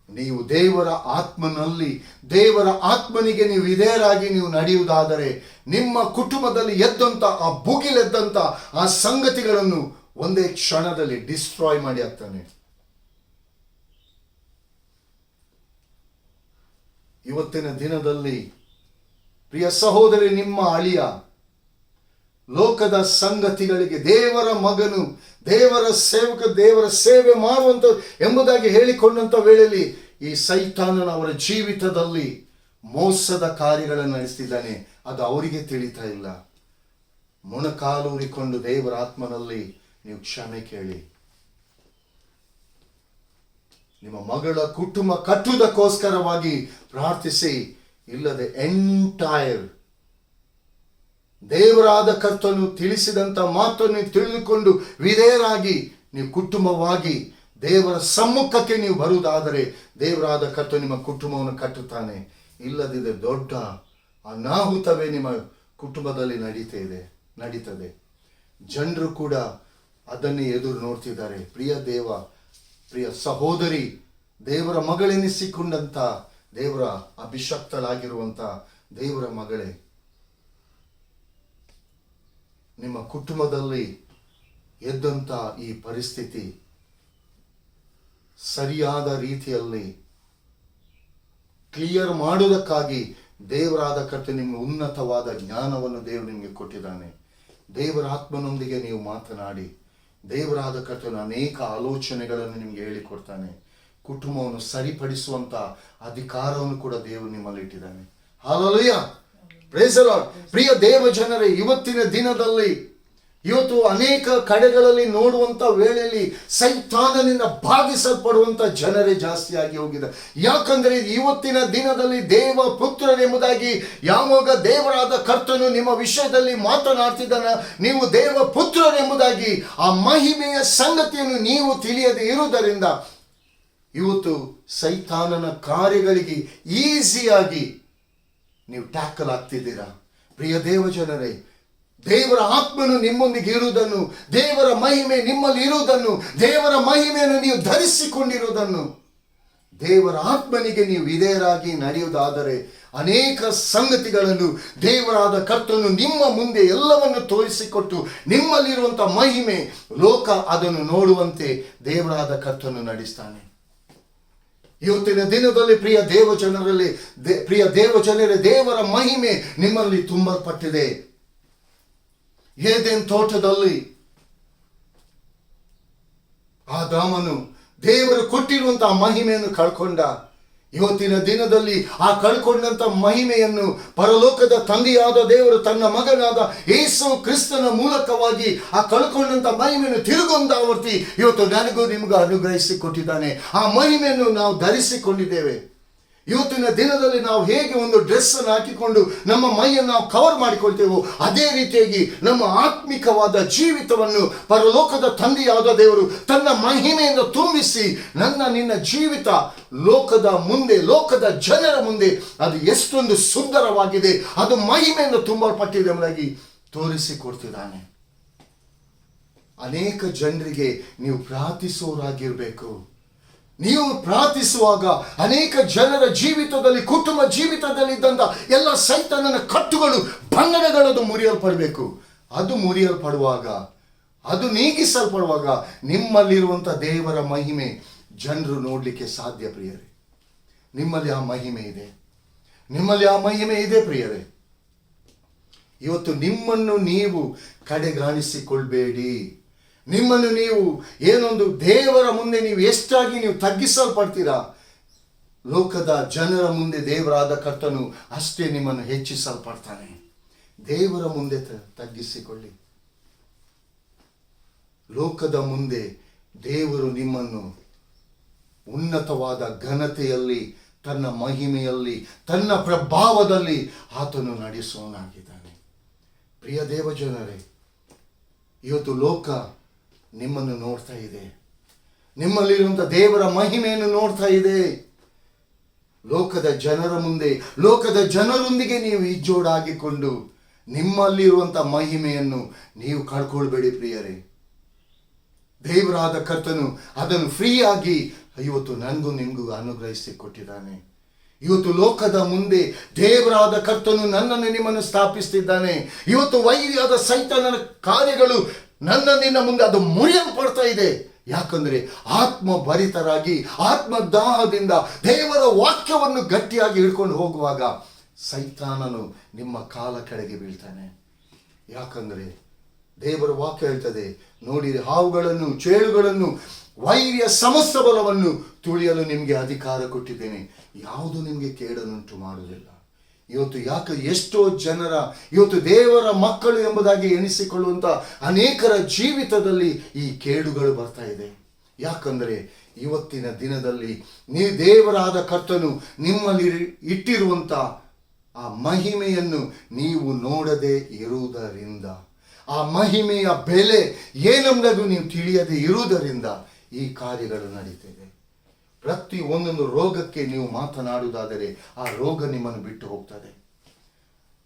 ನೀವು ದೇವರ ಆತ್ಮನಲ್ಲಿ, ದೇವರ ಆತ್ಮನಿಗೆ ನೀವು ವಿಧೇಯರಾಗಿ ನೀವು ನಡೆಯುವುದಾದರೆ ನಿಮ್ಮ ಕುಟುಂಬದಲ್ಲಿ ಎದ್ದಂತ ಆ ಭುಗಿಲೆದ್ದಂತ ಆ ಸಂಗತಿಗಳನ್ನು ಒಂದೇ ಕ್ಷಣದಲ್ಲಿ ಡಿಸ್ಟ್ರಾಯ್ ಮಾಡಿ ಹಾಕ್ತಾನೆ. ಇವತ್ತಿನ ದಿನದಲ್ಲಿ ಪ್ರಿಯ ಸಹೋದರಿ, ನಿಮ್ಮ ಅಳಿಯ ಲೋಕದ ಸಂಗತಿಗಳಿಗೆ ದೇವರ ಮಗನು, ದೇವರ ಸೇವಕ, ದೇವರ ಸೇವೆ ಮಾಡುವಂತ ಎಂಬುದಾಗಿ ಹೇಳಿಕೊಂಡಂತ ವೇಳೆಯಲ್ಲಿ ಈ ಸೈತಾನನ ಅವರ ಜೀವಿತದಲ್ಲಿ ಮೋಸದ ಕಾರ್ಯಗಳನ್ನು ನಡೆಸ್ತಿದ್ದಾನೆ. ಅದು ಅವರಿಗೆ ತಿಳಿತಾ ಇಲ್ಲ. ಮೊಣಕಾಲೂರಿಕೊಂಡು ದೇವರ ಆತ್ಮನಲ್ಲಿ ನೀವು ಕ್ಷಮೆ ಕೇಳಿ. ನಿಮ್ಮ ಮಗಳ ಕುಟುಂಬ ಕಟ್ಟುವುದಕ್ಕೋಸ್ಕರವಾಗಿ ಪ್ರಾರ್ಥಿಸಿ. ಇಲ್ಲದೆ ಎಂಟೈರ್ ದೇವರಾದ ಕರ್ತನು ತಿಳಿಸಿದಂತ ಮಾತನ್ನು ತಿಳಿದುಕೊಂಡು ವಿಧೇಯರಾಗಿ ನೀವು ಕುಟುಂಬವಾಗಿ ದೇವರ ಸಮ್ಮುಖಕ್ಕೆ ನೀವು ಬರುವುದಾದರೆ ದೇವರಾದ ಕರ್ತನು ನಿಮ್ಮ ಕುಟುಂಬವನ್ನು ಕಟ್ಟುತ್ತಾನೆ. ಇಲ್ಲದಿದ್ದರೆ ದೊಡ್ಡ ಅನಾಹುತವೇ ನಿಮ್ಮ ಕುಟುಂಬದಲ್ಲಿ ನಡೀತದೆ. ಜನರು ಕೂಡ ಅದನ್ನೇ ಎದುರು ನೋಡ್ತಿದ್ದಾರೆ. ಪ್ರಿಯ ಸಹೋದರಿ, ದೇವರ ಮಗಳೆನಿಸಿಕೊಂಡಂತ, ದೇವರ ಅಭಿಷಕ್ತಳಾಗಿರುವಂತ ದೇವರ ಮಗಳೇ, ನಿಮ್ಮ ಕುಟುಂಬದಲ್ಲಿ ಎದ್ದಂತ ಈ ಪರಿಸ್ಥಿತಿ ಸರಿಯಾದ ರೀತಿಯಲ್ಲಿ ಕ್ಲಿಯರ್ ಮಾಡುವುದಕ್ಕಾಗಿ ದೇವರಾದ ಕರ್ತನು ನಿಮಗೆ ಉನ್ನತವಾದ ಜ್ಞಾನವನ್ನು ದೇವರು ನಿಮಗೆ ಕೊಟ್ಟಿದ್ದಾನೆ. ದೇವರ ಆತ್ಮನೊಂದಿಗೆ ನೀವು ಮಾತನಾಡಿ. ದೇವರಾದ ಕರ್ತನು ಅನೇಕ ಆಲೋಚನೆಗಳನ್ನು ನಿಮಗೆ ಹೇಳಿಕೊಡ್ತಾನೆ. ಕುಟುಂಬವನ್ನು ಸರಿಪಡಿಸುವಂತ ಅಧಿಕಾರವನ್ನು ಕೂಡ ದೇವರು ನಿಮ್ಮಲ್ಲಿ ಇಟ್ಟಿದ್ದಾನೆ. Hallelujah, praise the Lord. ಪ್ರಿಯ ದೇವ ಜನರೇ, ಇವತ್ತಿನ ದಿನದಲ್ಲಿ ಇವತ್ತು ಅನೇಕ ಕಡೆಗಳಲ್ಲಿ ನೋಡುವಂತ ವೇಳೆಯಲ್ಲಿ ಸೈತಾನನಿಂದ ಬಾಧಿಸಲ್ಪಡುವಂತ ಜನರೇ ಜಾಸ್ತಿ ಆಗಿ ಹೋಗಿದೆ. ಯಾಕಂದ್ರೆ ಇವತ್ತಿನ ದಿನದಲ್ಲಿ ದೇವ ಪುತ್ರರೆಂಬುದಾಗಿ ಯಾವಾಗ ದೇವರಾದ ಕರ್ತನು ನಿಮ್ಮ ವಿಷಯದಲ್ಲಿ ಮಾತನಾಡ್ತಿದ್ದಾನ, ನೀವು ದೇವ ಪುತ್ರರೆಂಬುದಾಗಿ ಆ ಮಹಿಮೆಯ ಸಂಗತಿಯನ್ನು ನೀವು ತಿಳಿಯದೆ ಇರುವುದರಿಂದ ಇವತ್ತು ಸೈತಾನನ ಕಾರ್ಯಗಳಿಗೆ ಈಸಿಯಾಗಿ ನೀವು ಟ್ಯಾಕಲ್ ಆಗ್ತಿದ್ದೀರಾ. ಪ್ರಿಯ ದೇವ ಜನರೇ, ದೇವರ ಆತ್ಮನು ನಿಮ್ಮೊಂದಿಗೆ ಇರುವುದನ್ನು, ದೇವರ ಮಹಿಮೆ ನಿಮ್ಮಲ್ಲಿ ಇರುವುದನ್ನು, ದೇವರ ಮಹಿಮೆಯನ್ನು ನೀವು ಧರಿಸಿಕೊಂಡಿರುವುದನ್ನು, ದೇವರ ಆತ್ಮನಿಗೆ ನೀವು ವಿಧೇಯರಾಗಿ ನಡೆಯುವುದಾದರೆ ಅನೇಕ ಸಂಗತಿಗಳನ್ನು ದೇವರಾದ ಕರ್ತನು ನಿಮ್ಮ ಮುಂದೆ ಎಲ್ಲವನ್ನು ತೋರಿಸಿಕೊಟ್ಟು ನಿಮ್ಮಲ್ಲಿರುವಂಥ ಮಹಿಮೆ ಲೋಕ ಅದನ್ನು ನೋಡುವಂತೆ ದೇವರಾದ ಕರ್ತನು ನಡೆಸ್ತಾನೆ. ಇವತ್ತಿನ ದಿನದಲ್ಲಿ ಪ್ರಿಯ ದೇವ ಜನರೇ, ದೇವರ ಮಹಿಮೆ ನಿಮ್ಮಲ್ಲಿ ತುಂಬಲ್ಪಟ್ಟಿದೆ. ಏದೆನ್ ತೋಟದಲ್ಲಿ ಆದಾಮನು ದೇವರು ಕೊಟ್ಟಿರುವಂತಹ ಮಹಿಮೆಯನ್ನು ಕಳ್ಕೊಂಡ. ಇವತ್ತಿನ ದಿನದಲ್ಲಿ ಆ ಕಳ್ಕೊಂಡಂತ ಮಹಿಮೆಯನ್ನು ಪರಲೋಕದ ತಂದೆಯಾದ ದೇವರು ತನ್ನ ಮಗನಾದ ಯೇಸು ಕ್ರಿಸ್ತನ ಮೂಲಕವಾಗಿ ಆ ಕಳ್ಕೊಂಡಂತ ಮಹಿಮೆಯನ್ನು ತಿರುಗೊಂದಾವರ್ತಿ ಇವತ್ತು ನನಗೂ ನಿಮಗೂ ಅನುಗ್ರಹಿಸಿ ಕೊಟ್ಟಿದ್ದಾನೆ. ಆ ಮಹಿಮೆಯನ್ನು ನಾವು ಧರಿಸಿಕೊಂಡಿದ್ದೇವೆ. ಇವತ್ತಿನ ದಿನದಲ್ಲಿ ನಾವು ಹೇಗೆ ಒಂದು ಡ್ರೆಸ್ ಅನ್ನು ಹಾಕಿಕೊಂಡು ನಮ್ಮ ಮೈಯನ್ನು ನಾವು ಕವರ್ ಮಾಡಿಕೊಳ್ತೇವೋ ಅದೇ ರೀತಿಯಾಗಿ ನಮ್ಮ ಆತ್ಮಿಕವಾದ ಜೀವಿತವನ್ನು ಪರಲೋಕದ ತಂದೆಯಾದ ದೇವರು ತನ್ನ ಮಹಿಮೆಯಿಂದ ತುಂಬಿಸಿ ನಿನ್ನ ಜೀವಿತ ಲೋಕದ ಮುಂದೆ, ಲೋಕದ ಜನರ ಮುಂದೆ ಅದು ಎಷ್ಟೊಂದು ಸುಂದರವಾಗಿದೆ, ಅದು ಮಹಿಮೆಯಿಂದ ತುಂಬಲ್ಪಟ್ಟಿದೆ ಎಂಬುದಾಗಿ ತೋರಿಸಿಕೊಡ್ತಿದ್ದಾನೆ. ಅನೇಕ ಜನರಿಗೆ ನೀವು ಪ್ರಾರ್ಥಿಸುವವರಾಗಿರಬೇಕು. ನೀವು ಪ್ರಾರ್ಥಿಸುವಾಗ ಅನೇಕ ಜನರ ಜೀವಿತದಲ್ಲಿ, ಕುಟುಂಬ ಜೀವಿತದಲ್ಲಿ ಇದ್ದಂಥ ಎಲ್ಲ ಸೈತಾನನ ಕಟ್ಟುಗಳು, ಬಂಧನಗಳದು ಮುರಿಯಲ್ಪಡಬೇಕು. ಅದು ಮುರಿಯಲ್ಪಡುವಾಗ, ಅದು ನೀಗಿಸಲ್ಪಡುವಾಗ ನಿಮ್ಮಲ್ಲಿರುವಂಥ ದೇವರ ಮಹಿಮೆ ಜನರು ನೋಡಲಿಕ್ಕೆ ಸಾಧ್ಯ. ಪ್ರಿಯರೇ, ನಿಮ್ಮಲ್ಲಿ ಆ ಮಹಿಮೆ ಇದೆ, ನಿಮ್ಮಲ್ಲಿ ಆ ಮಹಿಮೆ ಇದೆ ಪ್ರಿಯರೇ. ಇವತ್ತು ನಿಮ್ಮನ್ನು ನೀವು ಕಡೆಗಾಣಿಸಿಕೊಳ್ಬೇಡಿ. ನಿಮ್ಮನ್ನು ನೀವು ಏನೊಂದು ದೇವರ ಮುಂದೆ ನೀವು ಎಷ್ಟಾಗಿ ನೀವು ತಗ್ಗಿಸಲ್ಪಡ್ತೀರಾ, ಲೋಕದ ಜನರ ಮುಂದೆ ದೇವರಾದ ಕರ್ತನು ಅಷ್ಟೇ ನಿಮ್ಮನ್ನು ಹೆಚ್ಚಿಸಲ್ಪಡ್ತಾನೆ. ದೇವರ ಮುಂದೆ ತಗ್ಗಿಸಿಕೊಳ್ಳಿ. ಲೋಕದ ಮುಂದೆ ದೇವರು ನಿಮ್ಮನ್ನು ಉನ್ನತವಾದ ಘನತೆಯಲ್ಲಿ, ತನ್ನ ಮಹಿಮೆಯಲ್ಲಿ, ತನ್ನ ಪ್ರಭಾವದಲ್ಲಿ ಆತನು ನಡೆಸುವನಾಗಿದ್ದಾನೆ. ಪ್ರಿಯ ದೇವ ಜನರೇ, ಇವತ್ತು ಲೋಕ ನಿಮ್ಮನ್ನು ನೋಡ್ತಾ ಇದೆ, ನಿಮ್ಮಲ್ಲಿರುವಂಥ ದೇವರ ಮಹಿಮೆಯನ್ನು ನೋಡ್ತಾ ಇದೆ. ಲೋಕದ ಜನರ ಮುಂದೆ, ಲೋಕದ ಜನರೊಂದಿಗೆ ನೀವು ಇಜ್ಜೋಡಾಗಿಕೊಂಡು ನಿಮ್ಮಲ್ಲಿರುವಂಥ ಮಹಿಮೆಯನ್ನು ನೀವು ಕಳ್ಕೊಳ್ಬೇಡಿ ಪ್ರಿಯರೇ. ದೇವರಾದ ಕರ್ತನು ಅದನ್ನು ಫ್ರೀಯಾಗಿ ಇವತ್ತು ನನಗೂ ನಿಮಗೂ ಅನುಗ್ರಹಿಸಿ ಕೊಟ್ಟಿದ್ದಾನೆ. ಇವತ್ತು ಲೋಕದ ಮುಂದೆ ದೇವರಾದ ಕರ್ತನು ನನ್ನನ್ನು ನಿಮ್ಮನ್ನು ಸ್ಥಾಪಿಸ್ತಿದ್ದಾನೆ. ಇವತ್ತು ವೈರಿಯಾದ ಸೈತಾನನ ಕಾರ್ಯಗಳು ನಿನ್ನ ಮುಂದೆ ಅದು ಮುರಿಯಲ್ಪಡ್ತಾ ಇದೆ. ಯಾಕಂದ್ರೆ ಆತ್ಮಭರಿತರಾಗಿ ಆತ್ಮದಾಹದಿಂದ ದೇವರ ವಾಕ್ಯವನ್ನು ಗಟ್ಟಿಯಾಗಿ ಹಿಡ್ಕೊಂಡು ಹೋಗುವಾಗ ಸೈತಾನನು ನಿಮ್ಮ ಕಾಲ ಕೆಳಗೆ ಬೀಳ್ತಾನೆ. ಯಾಕಂದ್ರೆ ದೇವರ ವಾಕ್ಯ ಹೇಳ್ತದೆ, ನೋಡಿರಿ, ಹಾವುಗಳನ್ನು, ಚೇಳುಗಳನ್ನು, ವೈರಿಯ ಸಮಸ್ತ ಬಲವನ್ನು ತುಳಿಯಲು ನಿಮಗೆ ಅಧಿಕಾರ ಕೊಟ್ಟಿದ್ದೇನೆ, ಯಾವುದು ನಿಮಗೆ ಕೇಡನ್ನುಂಟು ಮಾಡುವುದಿಲ್ಲ. ಇವತ್ತು ಎಷ್ಟೋ ಜನರ ಇವತ್ತು ದೇವರ ಮಕ್ಕಳು ಎಂಬುದಾಗಿ ಎಣಿಸಿಕೊಳ್ಳುವಂಥ ಅನೇಕರ ಜೀವಿತದಲ್ಲಿ ಈ ಕೇಡುಗಳು ಬರ್ತಾ ಇದೆ. ಯಾಕಂದರೆ ಇವತ್ತಿನ ದಿನದಲ್ಲಿ ನೀವು ದೇವರಾದ ಕರ್ತನು ನಿಮ್ಮಲ್ಲಿ ಇಟ್ಟಿರುವಂಥ ಆ ಮಹಿಮೆಯನ್ನು ನೀವು ನೋಡದೆ ಇರುವುದರಿಂದ, ಆ ಮಹಿಮೆಯ ಬೆಲೆ ಏನೆಂಬುದು ನೀವು ತಿಳಿಯದೆ ಇರುವುದರಿಂದ ಈ ಕಾರ್ಯಗಳು ನಡೀತಿದೆ. ಪ್ರತಿ ಒಂದೊಂದು ರೋಗಕ್ಕೆ ನೀವು ಮಾತನಾಡುವುದಾದರೆ ಆ ರೋಗ ನಿಮ್ಮನ್ನು ಬಿಟ್ಟು ಹೋಗ್ತದೆ.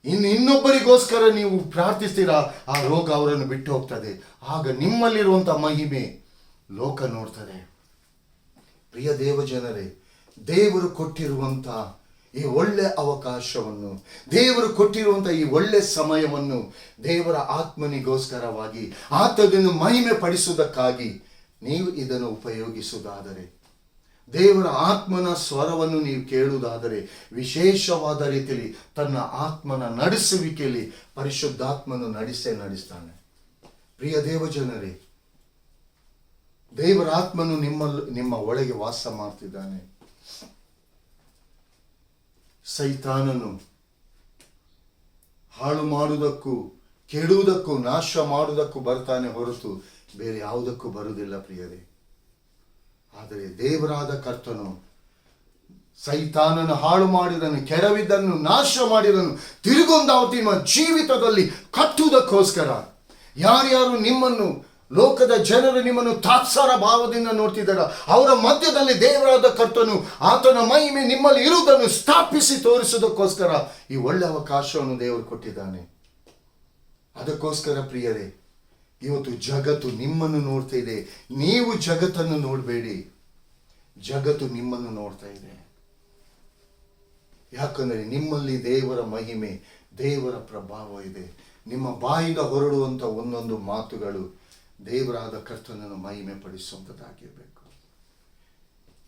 ಇನ್ನೊಬ್ಬರಿಗೋಸ್ಕರ ನೀವು ಪ್ರಾರ್ಥಿಸ್ತೀರಾ, ಆ ರೋಗ ಅವರನ್ನು ಬಿಟ್ಟು ಹೋಗ್ತದೆ. ಆಗ ನಿಮ್ಮಲ್ಲಿರುವಂಥ ಮಹಿಮೆ ಲೋಕ ನೋಡ್ತದೆ. ಪ್ರಿಯ ದೇವ ಜನರೇ, ದೇವರು ಕೊಟ್ಟಿರುವಂಥ ಈ ಒಳ್ಳೆ ಅವಕಾಶವನ್ನು, ದೇವರು ಕೊಟ್ಟಿರುವಂಥ ಈ ಒಳ್ಳೆ ಸಮಯವನ್ನು ದೇವರ ಆತ್ಮನಿಗೋಸ್ಕರವಾಗಿ ಆತನನ್ನು ಮಹಿಮೆ ಪಡಿಸುವುದಕ್ಕಾಗಿ ನೀವು ಇದನ್ನು ಉಪಯೋಗಿಸುವುದಾದರೆ, ದೇವರ ಆತ್ಮನ ಸ್ವರವನ್ನು ನೀವು ಕೇಳುವುದಾದರೆ, ವಿಶೇಷವಾದ ರೀತಿಯಲ್ಲಿ ತನ್ನ ಆತ್ಮನ ನಡೆಸುವಿಕೆಯಲ್ಲಿ ಪರಿಶುದ್ಧಾತ್ಮನು ನಡೆಸ್ತಾನೆ. ಪ್ರಿಯ ದೇವ ಜನರೇ, ದೇವರ ಆತ್ಮನು ನಿಮ್ಮ ಒಳಗೆ ವಾಸ ಮಾಡ್ತಿದ್ದಾನೆ. ಸೈತಾನನು ಹಾಳು ಮಾಡುವುದಕ್ಕೂ ಕೆಡುವುದಕ್ಕೂ ನಾಶ ಮಾಡುವುದಕ್ಕೂ ಬರ್ತಾನೆ ಹೊರತು ಬೇರೆ ಯಾವುದಕ್ಕೂ ಬರುವುದಿಲ್ಲ ಪ್ರಿಯರೇ. ಆದರೆ ದೇವರಾದ ಕರ್ತನು ಸೈತಾನನು ಹಾಳು ಮಾಡಿದನು, ಕೆಡವಿದ್ದನ್ನು ನಾಶ ಮಾಡಿದನು, ತಿರುಗೊಂದಾವತಿ ನಿಮ್ಮ ಜೀವಿತದಲ್ಲಿ ಕಟ್ಟುವುದಕ್ಕೋಸ್ಕರ. ಯಾರ್ಯಾರು ನಿಮ್ಮನ್ನು, ಲೋಕದ ಜನರು ನಿಮ್ಮನ್ನು ತಾತ್ಸಾರ ಭಾವದಿಂದ ನೋಡ್ತಿದ್ದಾರೆ, ಅವರ ಮಧ್ಯದಲ್ಲಿ ದೇವರಾದ ಕರ್ತನು ಆತನ ಮಹಿಮೆ ನಿಮ್ಮಲ್ಲಿ ಇರುವುದನ್ನು ಸ್ಥಾಪಿಸಿ ತೋರಿಸುವುದಕ್ಕೋಸ್ಕರ ಈ ಒಳ್ಳೆ ಅವಕಾಶವನ್ನು ದೇವರು ಕೊಟ್ಟಿದ್ದಾನೆ. ಅದಕ್ಕೋಸ್ಕರ ಪ್ರಿಯರೇ, ಇವತ್ತು ಜಗತ್ತು ನಿಮ್ಮನ್ನು ನೋಡ್ತಾ ಇದೆ. ನೀವು ಜಗತ್ತನ್ನು ನೋಡಬೇಡಿ, ಜಗತ್ತು ನಿಮ್ಮನ್ನು ನೋಡ್ತಾ ಇದೆ. ಯಾಕಂದರೆ ನಿಮ್ಮಲ್ಲಿ ದೇವರ ಮಹಿಮೆ, ದೇವರ ಪ್ರಭಾವ ಇದೆ. ನಿಮ್ಮ ಬಾಯಿಂದ ಹೊರಡುವಂಥ ಒಂದೊಂದು ಮಾತುಗಳು ದೇವರಾದ ಕರ್ತನನ್ನು ಮಹಿಮೆ ಪಡಿಸುವಂಥದ್ದಾಗಿರಬೇಕು.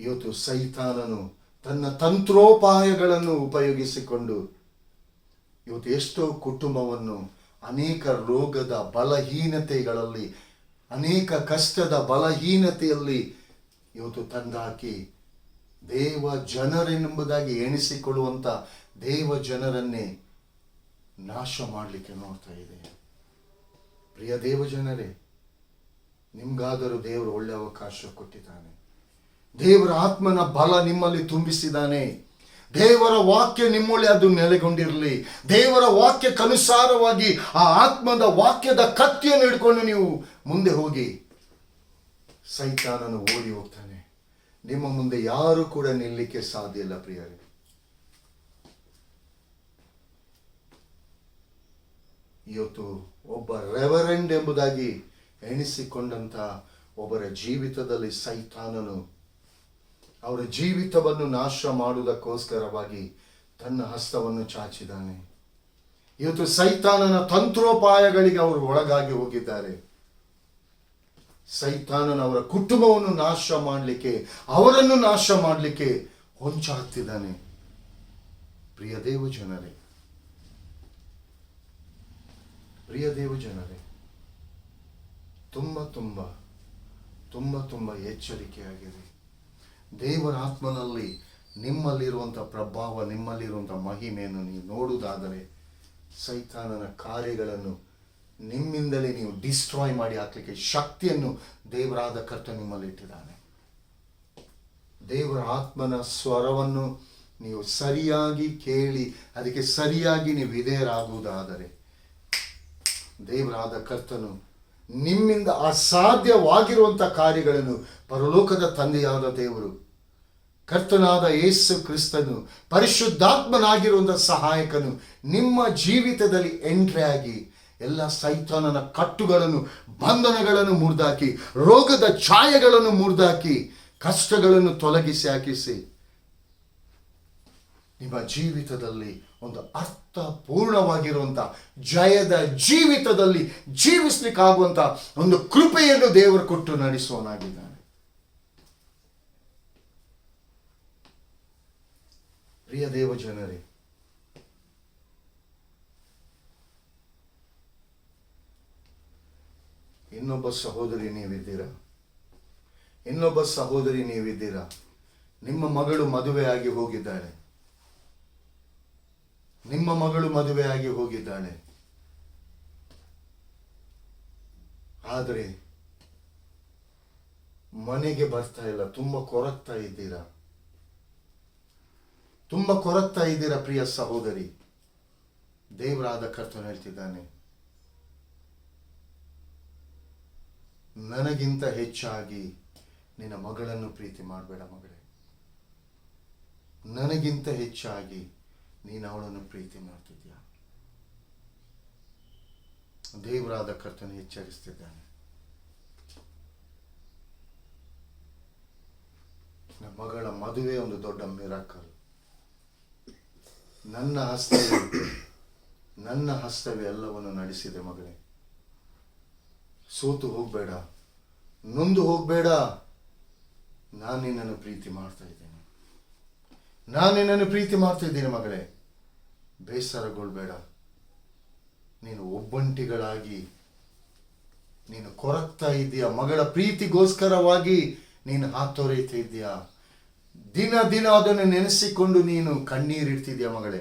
ಇವತ್ತು ಸೈತಾನನು ತನ್ನ ತಂತ್ರೋಪಾಯಗಳನ್ನು ಉಪಯೋಗಿಸಿಕೊಂಡು ಇವತ್ತು ಎಷ್ಟೋ ಕುಟುಂಬವನ್ನು ಅನೇಕ ರೋಗದ ಬಲಹೀನತೆಗಳಲ್ಲಿ, ಅನೇಕ ಕಷ್ಟದ ಬಲಹೀನತೆಯಲ್ಲಿ ಇವತ್ತು ತಂದಾಕಿ ದೇವ ಜನರೆಂಬುದಾಗಿ ಎಣಿಸಿಕೊಳ್ಳುವಂಥ ದೇವ ಜನರನ್ನೇ ನಾಶ ಮಾಡಲಿಕ್ಕೆ ನೋಡ್ತಾ ಇದೆ. ಪ್ರಿಯ ದೇವ ಜನರೇ, ನಿಮ್ಗಾದರೂ ದೇವರು ಒಳ್ಳೆ ಅವಕಾಶ ಕೊಟ್ಟಿದ್ದಾನೆ. ದೇವರ ಆತ್ಮನ ಬಲ ನಿಮ್ಮಲ್ಲಿ ತುಂಬಿಸಿದ್ದಾನೆ. ದೇವರ ವಾಕ್ಯ ನಿಮ್ಮೊಳ್ಳೆ ಅದು ನೆಲೆಗೊಂಡಿರಲಿ. ದೇವರ ವಾಕ್ಯಕ್ಕನುಸಾರವಾಗಿ ಆ ಆತ್ಮದ ವಾಕ್ಯದ ಕತ್ತಿಯನ್ನು ಹಿಡ್ಕೊಂಡು ನೀವು ಮುಂದೆ ಹೋಗಿ ಸೈತಾನನು ಓಡಿ ಹೋಗ್ತಾನೆ. ನಿಮ್ಮ ಮುಂದೆ ಯಾರು ಕೂಡ ನಿಲ್ಲಕ್ಕೆ ಸಾಧ್ಯ ಇಲ್ಲ ಪ್ರಿಯರೇ. ಇವತ್ತು ಒಬ್ಬ ರೆವರೆಂಡ್ ಎಂಬುದಾಗಿ ಎಣಿಸಿಕೊಂಡಂತ ಒಬ್ಬರ ಜೀವಿತದಲ್ಲಿ ಸೈತಾನನು ಅವರ ಜೀವಿತವನ್ನು ನಾಶ ಮಾಡುವುದಕ್ಕೋಸ್ಕರವಾಗಿ ತನ್ನ ಹಸ್ತವನ್ನು ಚಾಚಿದ್ದಾನೆ. ಇವತ್ತು ಸೈತಾನನ ತಂತ್ರೋಪಾಯಗಳಿಗೆ ಅವರು ಒಳಗಾಗಿ ಹೋಗಿದ್ದಾರೆ. ಸೈತಾನನ ಅವರ ಕುಟುಂಬವನ್ನು ನಾಶ ಮಾಡಲಿಕ್ಕೆ, ಅವರನ್ನು ನಾಶ ಮಾಡಲಿಕ್ಕೆ ಹೊಂಚಾಗ್ತಿದ್ದಾನೆ. ಪ್ರಿಯ ದೇವ ಜನರೇ, ಪ್ರಿಯ ದೇವ ಜನರೇ, ತುಂಬ ತುಂಬ ತುಂಬ ತುಂಬ ಎಚ್ಚರಿಕೆಯಾಗಿದೆ. ದೇವರ ಆತ್ಮನಲ್ಲಿ ನಿಮ್ಮಲ್ಲಿರುವಂಥ ಪ್ರಭಾವ, ನಿಮ್ಮಲ್ಲಿರುವಂಥ ಮಹಿಮೆಯನ್ನು ನೀವು ನೋಡುವುದಾದರೆ ಸೈತಾನನ ಕಾರ್ಯಗಳನ್ನು ನಿಮ್ಮಿಂದಲೇ ನೀವು ಡಿಸ್ಟ್ರಾಯ್ ಮಾಡಿ ಹಾಕಲಿಕ್ಕೆ ಶಕ್ತಿಯನ್ನು ದೇವರಾದ ಕರ್ತ ನಿಮ್ಮಲ್ಲಿ ಇಟ್ಟಿದ್ದಾನೆ. ದೇವರ ಆತ್ಮನ ಸ್ವರವನ್ನು ನೀವು ಸರಿಯಾಗಿ ಕೇಳಿ ಅದಕ್ಕೆ ಸರಿಯಾಗಿ ನೀವು ವಿಧೇಯರಾಗುವುದಾದರೆ ದೇವರಾದ ಕರ್ತನು ನಿಮ್ಮಿಂದ ಅಸಾಧ್ಯವಾಗಿರುವಂಥ ಕಾರ್ಯಗಳನ್ನು ಪರಲೋಕದ ತಂದೆಯಾದ ದೇವರು, ಕರ್ತನಾದ ಯೇಸು ಕ್ರಿಸ್ತನು, ಪರಿಶುದ್ಧಾತ್ಮನಾಗಿರುವಂಥ ಸಹಾಯಕನು ನಿಮ್ಮ ಜೀವಿತದಲ್ಲಿ ಎಂಟ್ರಿ ಆಗಿ ಎಲ್ಲ ಸೈತಾನನ ಕಟ್ಟುಗಳನ್ನು, ಬಂಧನಗಳನ್ನು ಮುರಿದಾಕಿ, ರೋಗದ ಛಾಯೆಗಳನ್ನು ಮುರಿದಾಕಿ, ಕಷ್ಟಗಳನ್ನು ತೊಲಗಿಸಿ ಹಾಕಿಸಿ ನಿಮ್ಮ ಜೀವಿತದಲ್ಲಿ ಒಂದು ಅರ್ಥಪೂರ್ಣವಾಗಿರುವಂಥ ಜಯದ ಜೀವಿತದಲ್ಲಿ ಜೀವಿಸ್ಲಿಕ್ಕಾಗುವಂಥ ಒಂದು ಕೃಪೆಯನ್ನು ದೇವರು ಕೊಟ್ಟು ನಡೆಸುವನಾಗಿದ್ದಾನೆ. ಪ್ರಿಯ ದೇವ ಜನರೇ, ಇನ್ನೊಬ್ಬ ಸಹೋದರಿ ನೀವಿದ್ದೀರಾ, ಇನ್ನೊಬ್ಬ ಸಹೋದರಿ ನೀವಿದ್ದೀರಾ. ನಿಮ್ಮ ಮಗಳು ಮದುವೆಯಾಗಿ ಹೋಗಿದ್ದಾಳೆ, ನಿಮ್ಮ ಮಗಳು ಮದುವೆಯಾಗಿ ಹೋಗಿದ್ದಾಳೆ. ಆದರೆ ಮನೆಗೆ ಬರ್ತಾ ಇಲ್ಲ, ತುಂಬ ಕೊರಗ್ತಾ ಇದ್ದೀರಾ, ತುಂಬ ಕೊರಗ್ತಾ ಇದ್ದೀರಾ. ಪ್ರಿಯ ಸಹೋದರಿ, ದೇವರಾದ ಕರ್ತನು ಹೇಳ್ತಿದ್ದಾನೆ, ನನಗಿಂತ ಹೆಚ್ಚಾಗಿ ನಿನ್ನ ಮಗಳನ್ನು ಪ್ರೀತಿ ಮಾಡಬೇಡ ಮಗಳೇ. ನನಗಿಂತ ಹೆಚ್ಚಾಗಿ ನೀನು ಅವಳನ್ನು ಪ್ರೀತಿ ಮಾಡ್ತಿದ್ಯಾ. ದೇವರಾದ ಕರ್ತನು ಎಚ್ಚರಿಸ್ತಿದ್ದಾನೆ. ನನ್ನ ಮಗಳ ಮದುವೆ ಒಂದು ದೊಡ್ಡ ಮಿರಾಕಲ್. ನನ್ನ ಹಸ್ತವೇ ಎಲ್ಲವನ್ನು ನಡೆಸಿದೆ ಮಗಳೇ. ಸೋತು ಹೋಗಬೇಡ, ನೊಂದು ಹೋಗಬೇಡ. ನಾನು ನಿನ್ನನ್ನು ಪ್ರೀತಿ ಮಾಡ್ತಾ ಇದ್ದೇನೆ, ನಾನು ನಿನ್ನನ್ನು ಪ್ರೀತಿ ಮಾಡ್ತಾ ಇದ್ದೇನೆ ಮಗಳೇ. ಬೇಸರಗೊಳ್ಬೇಡ. ನೀನು ಒಬ್ಬಂಟಿಗಳಾಗಿ ನೀನು ಕೊರಗ್ತಾ ಇದೆಯಾ, ಮಗಳ ಪ್ರೀತಿಗೋಸ್ಕರವಾಗಿ ನೀನು ಹಾತೊರೆಯುತ್ತಾ ಇದೆಯಾ, ದಿನ ದಿನ ಅದನ್ನು ನೆನೆಸಿಕೊಂಡು ನೀನು ಕಣ್ಣೀರಿಡ್ತಿದ್ಯಾ ಮಗಳೇ,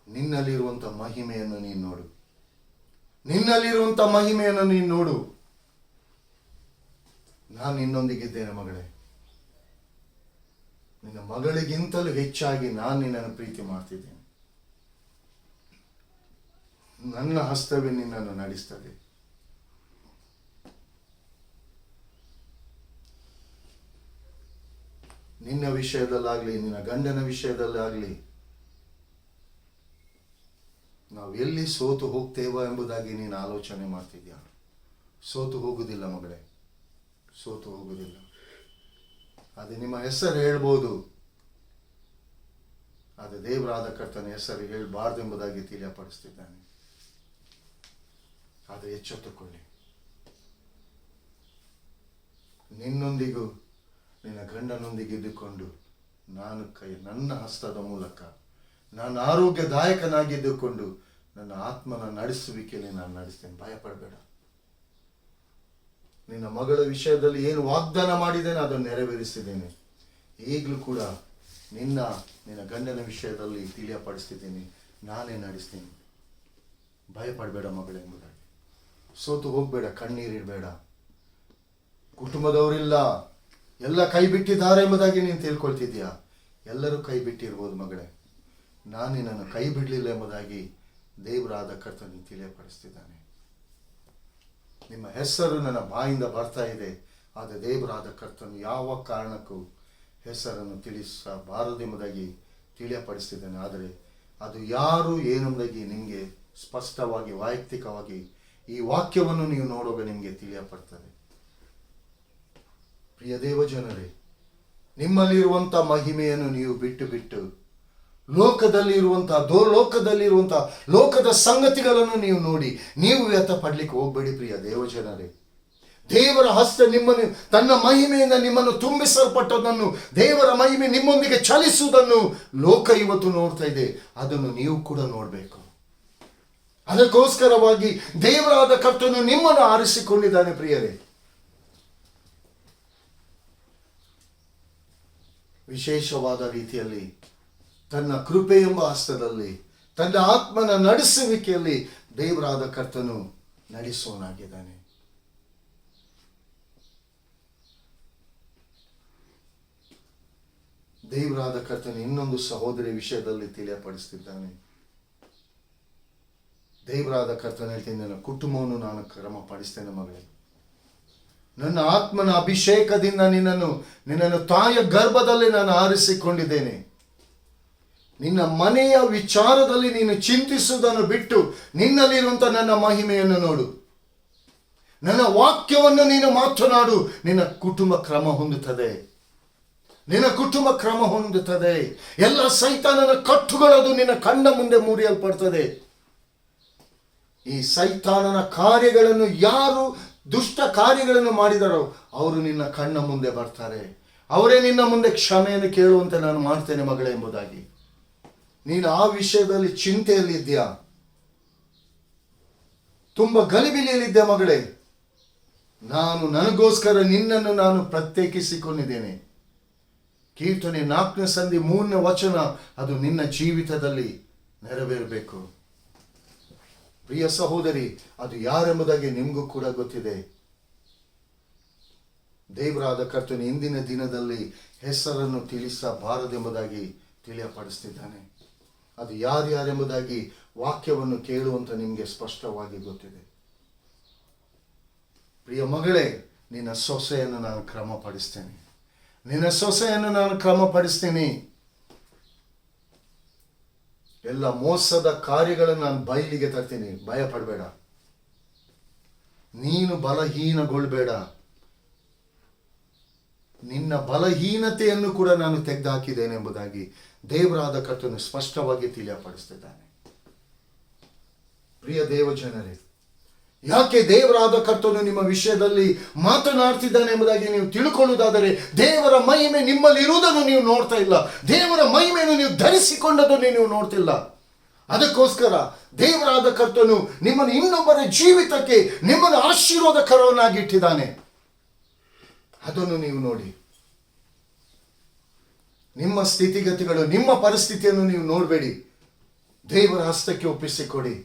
ನಿನ್ನಲ್ಲಿರುವಂಥ ಮಹಿಮೆಯನ್ನು ನೀನು ನೋಡು, ನಿನ್ನಲ್ಲಿರುವಂಥ ಮಹಿಮೆಯನ್ನು ನೀನು ನೋಡು. ನಾನು ನಿನ್ನೊಂದಿಗಿದ್ದೇನೆ ಮಗಳೇ, ನಿನ್ನ ಮಗಳಿಗಿಂತಲೂ ಹೆಚ್ಚಾಗಿ ನಾನು ನಿನ್ನನ್ನು ಪ್ರೀತಿ ಮಾಡ್ತಿದ್ದೇನೆ. ನನ್ನ ಹಸ್ತವೇ ನಿನ್ನನ್ನು ನಡೆಸ್ತದೆ. ನಿನ್ನ ವಿಷಯದಲ್ಲಾಗಲಿ, ನಿನ್ನ ಗಂಡನ ವಿಷಯದಲ್ಲಾಗಲಿ ನಾವು ಎಲ್ಲಿ ಸೋತು ಹೋಗ್ತೇವ ಎಂಬುದಾಗಿ ನೀನು ಆಲೋಚನೆ ಮಾಡ್ತಿದ್ಯಾ? ಸೋತು ಹೋಗುವುದಿಲ್ಲ ಮಗಳೇ, ಸೋತು ಹೋಗುವುದಿಲ್ಲ. ಅದು ನಿಮ್ಮ ಹೆಸರು ಹೇಳ್ಬೋದು, ಅದು ದೇವರಾದ ಕರ್ತನ ಹೆಸರು ಹೇಳಬಾರ್ದು ಎಂಬುದಾಗಿ ತಿಳಿಯಪಡಿಸ್ತಿದ್ದಾನೆ. ಆದರೆ ಎಚ್ಚೆತ್ತುಕೊಳ್ಳಿ, ನಿನ್ನೊಂದಿಗೂ ನಿನ್ನ ಗಂಡನೊಂದಿಗೆ ಇದ್ದುಕೊಂಡು ನನ್ನ ಹಸ್ತದ ಮೂಲಕ ನಾನು ಆರೋಗ್ಯದಾಯಕನಾಗಿದ್ದುಕೊಂಡು ನನ್ನ ಆತ್ಮನ ನಡೆಸುವಿಕೆಯಲ್ಲಿ ನಾನು ನಡೆಸ್ತೇನೆ. ಭಯಪಡಬೇಡ. ನಿನ್ನ ಮಗಳ ವಿಷಯದಲ್ಲಿ ಏನು ವಾಗ್ದಾನ ಮಾಡಿದ್ದೇನೆ ಅದನ್ನು ನೆರವೇರಿಸಿದ್ದೇನೆ. ಈಗಲೂ ಕೂಡ ನಿನ್ನ ಗಂಡನ ವಿಷಯದಲ್ಲಿ ತಿಳಿಯಪಡಿಸ್ತಿದ್ದೀನಿ, ನಾನೇ ನಡೆಸ್ತೀನಿ. ಭಯಪಡಬೇಡ ಮಗಳೇ ಎಂಬುದಾಗಿ. ಸೋತು ಹೋಗಬೇಡ, ಕಣ್ಣೀರಿಡಬೇಡ. ಕುಟುಂಬದವರಿಲ್ಲ, ಎಲ್ಲ ಕೈ ಬಿಟ್ಟಿದ್ದಾರೆ ಎಂಬುದಾಗಿ ನೀನು ತಿಳ್ಕೊಳ್ತಿದ್ಯಾ? ಎಲ್ಲರೂ ಕೈ ಬಿಟ್ಟಿರ್ಬೋದು ಮಗಳೇ, ನಾನು ನಿನ್ನನ್ನು ಕೈ ಬಿಡಲಿಲ್ಲ ಎಂಬುದಾಗಿ ದೇವರಾದ ಕರ್ತನು ತಿಳಿಯಪಡಿಸ್ತಿದ್ದಾನೆ. ನಿಮ್ಮ ಹೆಸರು ನನ್ನ ಬಾಯಿಂದ ಬರ್ತಾ ಇದೆ, ಆದರೆ ದೇವರಾದ ಕರ್ತನು ಯಾವ ಕಾರಣಕ್ಕೂ ಹೆಸರನ್ನು ತಿಳಿಸಬಾರದೆಂಬುದಾಗಿ ತಿಳಿಯಪಡಿಸ್ತಿದ್ದಾನೆ. ಆದರೆ ಅದು ಯಾರು ಏನೆಂಬುದಾಗಿ ನಿಮಗೆ ಸ್ಪಷ್ಟವಾಗಿ ವೈಯಕ್ತಿಕವಾಗಿ ಈ ವಾಕ್ಯವನ್ನು ನೀವು ನೋಡುವಾಗ ನಿಮಗೆ ತಿಳಿಯಪಡ್ತದೆ. ಪ್ರಿಯ ದೇವಜನರೇ, ನಿಮ್ಮಲ್ಲಿರುವಂಥ ಮಹಿಮೆಯನ್ನು ನೀವು ಬಿಟ್ಟು ಲೋಕದಲ್ಲಿರುವಂಥ ಲೋಕದ ಸಂಗತಿಗಳನ್ನು ನೀವು ನೋಡಿ ನೀವು ವ್ಯರ್ಥ ಪಡ್ಲಿಕ್ಕೆ ಹೋಗ್ಬೇಡಿ. ಪ್ರಿಯ ದೇವಜನರೇ, ದೇವರ ಹಸ್ತ ನಿಮ್ಮನ್ನು ತನ್ನ ಮಹಿಮೆಯಿಂದ ನಿಮ್ಮನ್ನು ತುಂಬಿಸಲ್ಪಟ್ಟದನ್ನು, ದೇವರ ಮಹಿಮೆ ನಿಮ್ಮೊಂದಿಗೆ ಚಲಿಸುವುದನ್ನು ಲೋಕ ಇವತ್ತು ನೋಡ್ತಾ ಇದೆ. ಅದನ್ನು ನೀವು ಕೂಡ ನೋಡಬೇಕು. ಅದಕ್ಕೋಸ್ಕರವಾಗಿ ದೇವರಾದ ಕರ್ತನು ನಿಮ್ಮನ್ನು ಆರಿಸಿಕೊಂಡಿದ್ದಾನೆ. ಪ್ರಿಯರೇ, ವಿಶೇಷವಾದ ರೀತಿಯಲ್ಲಿ ತನ್ನ ಕೃಪೆ ಎಂಬ ಹಸ್ತದಲ್ಲಿ ತನ್ನ ಆತ್ಮನ ನಡೆಸುವಿಕೆಯಲ್ಲಿ ದೇವರಾದ ಕರ್ತನು ನಡೆಸೋನಾಗಿದ್ದಾನೆ. ದೇವರಾದ ಕರ್ತನು ಇನ್ನೊಂದು ಸಹೋದರಿ ವಿಷಯದಲ್ಲಿ ತಿಳಿಯಪಡಿಸ್ತಿದ್ದಾನೆ. ದೇವರಾದ ಕರ್ತನ ಹೇಳ್ತೀನಿ, ನನ್ನ ಕುಟುಂಬವನ್ನು ನಾನು ಕ್ರಮಪಡಿಸ್ತೇನೆ ಮಗಳೇ. ನನ್ನ ಆತ್ಮನ ಅಭಿಷೇಕದಿಂದ ನಿನ್ನನ್ನು ತಾಯ ಗರ್ಭದಲ್ಲಿ ನಾನು ಆರಿಸಿಕೊಂಡಿದ್ದೇನೆ. ನಿನ್ನ ಮನೆಯ ವಿಚಾರದಲ್ಲಿ ನೀನು ಚಿಂತಿಸುವುದನ್ನು ಬಿಟ್ಟು ನಿನ್ನಲ್ಲಿರುವಂಥ ನನ್ನ ಮಹಿಮೆಯನ್ನು ನೋಡು. ನನ್ನ ವಾಕ್ಯವನ್ನು ನೀನು ಮಾತನಾಡು. ನಿನ್ನ ಕುಟುಂಬ ಕ್ರಮ ಹೊಂದುತ್ತದೆ. ಎಲ್ಲ ಸೈತಾನನ ಕಟ್ಟುಗಳದು ನಿನ್ನ ಕಣ್ಣ ಮುಂದೆ ಮುರಿಯಲ್ಪಡ್ತದೆ. ಈ ಸೈತಾನನ ಕಾರ್ಯಗಳನ್ನು ಯಾರು ದುಷ್ಟ ಕಾರ್ಯಗಳನ್ನು ಮಾಡಿದರೋ ಅವರು ನಿನ್ನ ಕಣ್ಣ ಮುಂದೆ ಬರ್ತಾರೆ. ಅವರೇ ನಿನ್ನ ಮುಂದೆ ಕ್ಷಮೆಯನ್ನು ಕೇಳುವಂತೆ ನಾನು ಮಾಡ್ತೇನೆ ಮಗಳೇ ಎಂಬುದಾಗಿ. ನೀನು ಆ ವಿಷಯದಲ್ಲಿ ಚಿಂತೆಯಲ್ಲಿದ್ಯಾ? ತುಂಬ ಗಲಿಬಿಲಿಯಲ್ಲಿದ್ದೆ ಮಗಳೇ. ನನಗೋಸ್ಕರ ನಿನ್ನನ್ನು ನಾನು ಪ್ರತ್ಯೇಕಿಸಿಕೊಂಡಿದ್ದೇನೆ. ಕೀರ್ತನೆ 4ನೇ ಸಂಧಿ 3ನೇ ವಚನ ಅದು ನಿನ್ನ ಜೀವಿತದಲ್ಲಿ ನೆರವೇರಬೇಕು. ಪ್ರಿಯ ಸಹೋದರಿ, ಅದು ಯಾರೆಂಬುದಾಗಿ ನಿಮಗೂ ಕೂಡ ಗೊತ್ತಿದೆ. ದೇವರಾದ ಕರ್ತನು ಇಂದಿನ ದಿನದಲ್ಲಿ ಹೆಸರನ್ನು ತಿಳಿಸಬಾರದೆಂಬುದಾಗಿ ತಿಳಿಯಪಡಿಸ್ತಿದ್ದಾನೆ. ಅದು ಯಾರ್ಯಾರೆಂಬುದಾಗಿ ವಾಕ್ಯವನ್ನು ಕೇಳುವಂತ ನಿಮಗೆ ಸ್ಪಷ್ಟವಾಗಿ ಗೊತ್ತಿದೆ. ಪ್ರಿಯ ಮಗಳೇ, ನಿನ್ನ ಸೊಸೆಯನ್ನು ನಾನು ಕ್ರಮಪಡಿಸ್ತೇನೆ. ಎಲ್ಲ ಮೋಸದ ಕಾರ್ಯಗಳನ್ನು ನಾನು ಬಯಲಿಗೆ ತರ್ತೀನಿ. ಭಯಪಡಬೇಡ. ನೀನು ಬಲಹೀನಗೊಳ್ಬೇಡ. ನಿನ್ನ ಬಲಹೀನತೆಯನ್ನು ಕೂಡ ನಾನು ತೆಗೆದುಹಾಕಿದ್ದೇನೆ ಎಂಬುದಾಗಿ ದೇವರಾದ ಕರ್ತನು ಸ್ಪಷ್ಟವಾಗಿ ತಿಳಿಯಪಡಿಸ್ತಿದ್ದಾನೆ. ಪ್ರಿಯ ದೇವಜನರೇ, ಯಾಕೆ ದೇವರಾದ ಕರ್ತನು ನಿಮ್ಮ ವಿಷಯದಲ್ಲಿ ಮಾತನಾಡ್ತಿದ್ದಾನೆ ಎಂಬುದಾಗಿ ನೀವು ತಿಳ್ಕೊಳ್ಳುವುದಾದರೆ, ದೇವರ ಮಹಿಮೆ ನಿಮ್ಮಲ್ಲಿ ಇರುವುದನ್ನು ನೀವು ನೋಡ್ತಾ ಇಲ್ಲ. ದೇವರ ಮಹಿಮೆಯನ್ನು ನೀವು ಧರಿಸಿಕೊಂಡದನ್ನು ನೀವು ನೋಡ್ತಿಲ್ಲ. ಅದಕ್ಕೋಸ್ಕರ ದೇವರಾದ ಕರ್ತನು ನಿಮ್ಮನ್ನು ಇನ್ನೊಬ್ಬರ ಜೀವಿತಕ್ಕೆ ನಿಮ್ಮನ್ನು ಆಶೀರ್ವಾದಕರವನ್ನಾಗಿಟ್ಟಿದ್ದಾನೆ. ಅದನ್ನು ನೀವು ನೋಡಿ. ನಿಮ್ಮ ಸ್ಥಿತಿಗತಿಗಳು, ನಿಮ್ಮ ಪರಿಸ್ಥಿತಿಯನ್ನು ನೀವು ನೋಡಬೇಡಿ. ದೇವರ ಹಸ್ತಕ್ಕೆ ಒಪ್ಪಿಸಿಕೊಡಿ.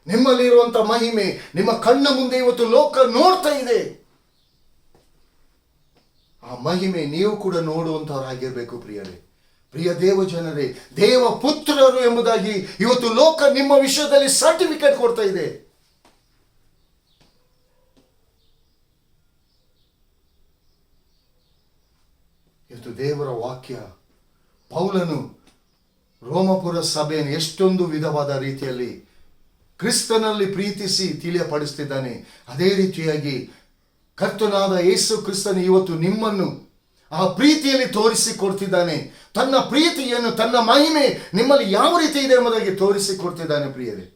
ನಿಮ್ಮಲ್ಲಿರುವಂತ ಮಹಿಮೆ ನಿಮ್ಮ ಕಣ್ಣ ಮುಂದೆ ಇವತ್ತು ಲೋಕ ನೋಡ್ತಾ ಇದೆ. ಆ ಮಹಿಮೆ ನೀವು ಕೂಡ ನೋಡುವಂತವರಾಗಿರ್ಬೇಕು ಪ್ರಿಯರೇ. ಪ್ರಿಯ ದೇವ ಜನರೇ, ದೇವ ಪುತ್ರರು ಎಂಬುದಾಗಿ ಇವತ್ತು ಲೋಕ ನಿಮ್ಮ ವಿಷಯದಲ್ಲಿ ಸರ್ಟಿಫಿಕೇಟ್ ಕೊಡ್ತಾ ಇದೆ. ಇವತ್ತು ದೇವರ ವಾಕ್ಯ ಪೌಲನು ರೋಮಪುರ ಸಭೆಯನ್ನು ಎಷ್ಟೊಂದು ವಿಧವಾದ ರೀತಿಯಲ್ಲಿ ಕ್ರಿಸ್ತನಲ್ಲಿ ಪ್ರೀತಿಸಿ ತಿಳಿಯಪಡಿಸ್ತಿದ್ದಾನೆ. ಅದೇ ರೀತಿಯಾಗಿ ಕರ್ತನಾದ ಯೇಸು ಕ್ರಿಸ್ತನು ಇವತ್ತು ನಿಮ್ಮನ್ನು ಆ ಪ್ರೀತಿಯಲ್ಲಿ ತೋರಿಸಿಕೊಡ್ತಿದ್ದಾನೆ. ತನ್ನ ಪ್ರೀತಿಯನ್ನು, ತನ್ನ ಮಹಿಮೆ ನಿಮ್ಮಲ್ಲಿ ಯಾವ ರೀತಿ ಇದೆ ಎಂಬುದಾಗಿ ತೋರಿಸಿಕೊಡ್ತಿದ್ದಾನೆ. ಪ್ರಿಯರೇ,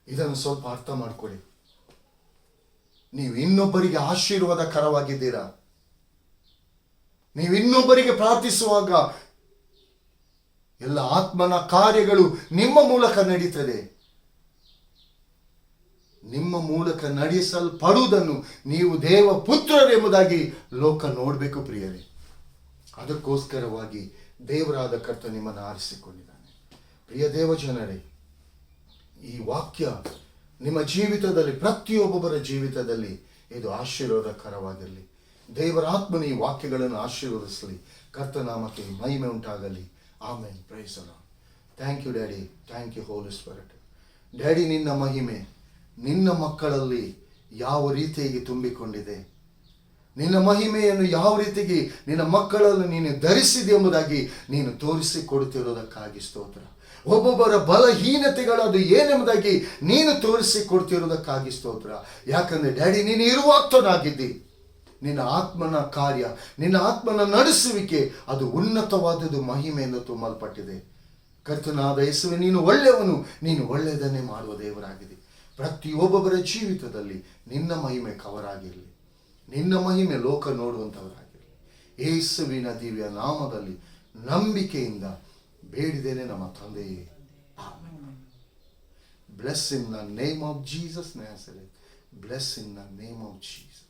ಇದನ್ನು ಸ್ವಲ್ಪ ಅರ್ಥ ಮಾಡ್ಕೊಳ್ಳಿ. ನೀವು ಇನ್ನೊಬ್ಬರಿಗೆ ಆಶೀರ್ವಾದಕರವಾಗಿದ್ದೀರಾ. ನೀವು ಇನ್ನೊಬ್ಬರಿಗೆ ಪ್ರಾರ್ಥಿಸುವಾಗ ಎಲ್ಲ ಆತ್ಮನ ಕಾರ್ಯಗಳು ನಿಮ್ಮ ಮೂಲಕ ನಡೀತದೆ. ನಿಮ್ಮ ಮೂಲಕ ನಡೆಸಲ್ಪಡುವುದನ್ನು ನೀವು ದೇವ ಪುತ್ರರೆಂಬುದಾಗಿ ಲೋಕ ನೋಡಬೇಕು ಪ್ರಿಯರೇ. ಅದಕ್ಕೋಸ್ಕರವಾಗಿ ದೇವರಾದ ಕರ್ತ ನಿಮ್ಮನ್ನು ಆರಿಸಿಕೊಂಡಿದ್ದಾನೆ. ಪ್ರಿಯ ದೇವ ಜನರೇ, ಈ ವಾಕ್ಯ ನಿಮ್ಮ ಜೀವಿತದಲ್ಲಿ, ಪ್ರತಿಯೊಬ್ಬೊಬ್ಬರ ಜೀವಿತದಲ್ಲಿ ಇದು ಆಶೀರ್ವಾದಕರವಾಗಿರಲಿ. ದೇವರ ಆತ್ಮನ ಈ ವಾಕ್ಯಗಳನ್ನು ಆಶೀರ್ವದಿಸಲಿ. ಕರ್ತನಾಮಕ್ಕೆ ಮಹಿಮೆ ಉಂಟಾಗಲಿ. Amen. Praise the Lord. Thank you daddy. Thank you Holy Spirit. Daddy, ನಿನ್ನ ಮಹಿಮೆ ನಿನ್ನ ಮಕ್ಕಳಲ್ಲಿ ಯಾವ ರೀತಿಯಾಗಿ ತುಂಬಿಕೊಂಡಿದೆ, ನಿನ್ನ ಮಹಿಮೆಯನ್ನು ಯಾವ ರೀತಿಯಾಗಿ ನಿನ್ನ ಮಕ್ಕಳನ್ನು ನೀನು ಧರಿಸಿದೆ ಎಂಬುದಾಗಿ ನೀನು ತೋರಿಸಿಕೊಡುತ್ತಿರುವುದಕ್ಕಾಗಿ ಸ್ತೋತ್ರ. ಒಬ್ಬೊಬ್ಬರ ಬಲಹೀನತೆಗಳು ಅದು ಏನೆಂಬುದಾಗಿ ನೀನು ತೋರಿಸಿಕೊಡ್ತಿರುವುದಕ್ಕಾಗಿ ಸ್ತೋತ್ರ. ಯಾಕಂದ್ರೆ ಡ್ಯಾಡಿ, ನೀನು ಇರುವಾಗ್ತನಾಗಿದ್ದಿ. ನಿನ್ನ ಆತ್ಮನ ಕಾರ್ಯ, ನಿನ್ನ ಆತ್ಮನ ನಡೆಸುವಿಕೆ ಅದು ಉನ್ನತವಾದದ್ದು, ಮಹಿಮೆಯಿಂದ ತುಂಬಲ್ಪಟ್ಟಿದೆ. ಕರ್ತನಾದ ಯೇಸುವೆ, ನೀನು ಒಳ್ಳೆಯವನು, ನೀನು ಒಳ್ಳೆಯದನ್ನೇ ಮಾಡುವ ದೇವರಾಗಿದೆ. ಪ್ರತಿಯೊಬ್ಬೊಬ್ಬರ ಜೀವಿತದಲ್ಲಿ ನಿನ್ನ ಮಹಿಮೆ ಕವರ್ ಆಗಿರಲಿ. ನಿನ್ನ ಮಹಿಮೆ ಲೋಕ ನೋಡುವಂಥವರಾಗಿರಲಿ. ಯೇಸುವಿನ ದಿವ್ಯ ನಾಮದಲ್ಲಿ ನಂಬಿಕೆಯಿಂದ ಬೇಡಿದ್ದೇನೆ ನಮ್ಮ ತಂದೆಯೇ. Bless in the name of Jesus Nazareth. Bless in the name of Jesus.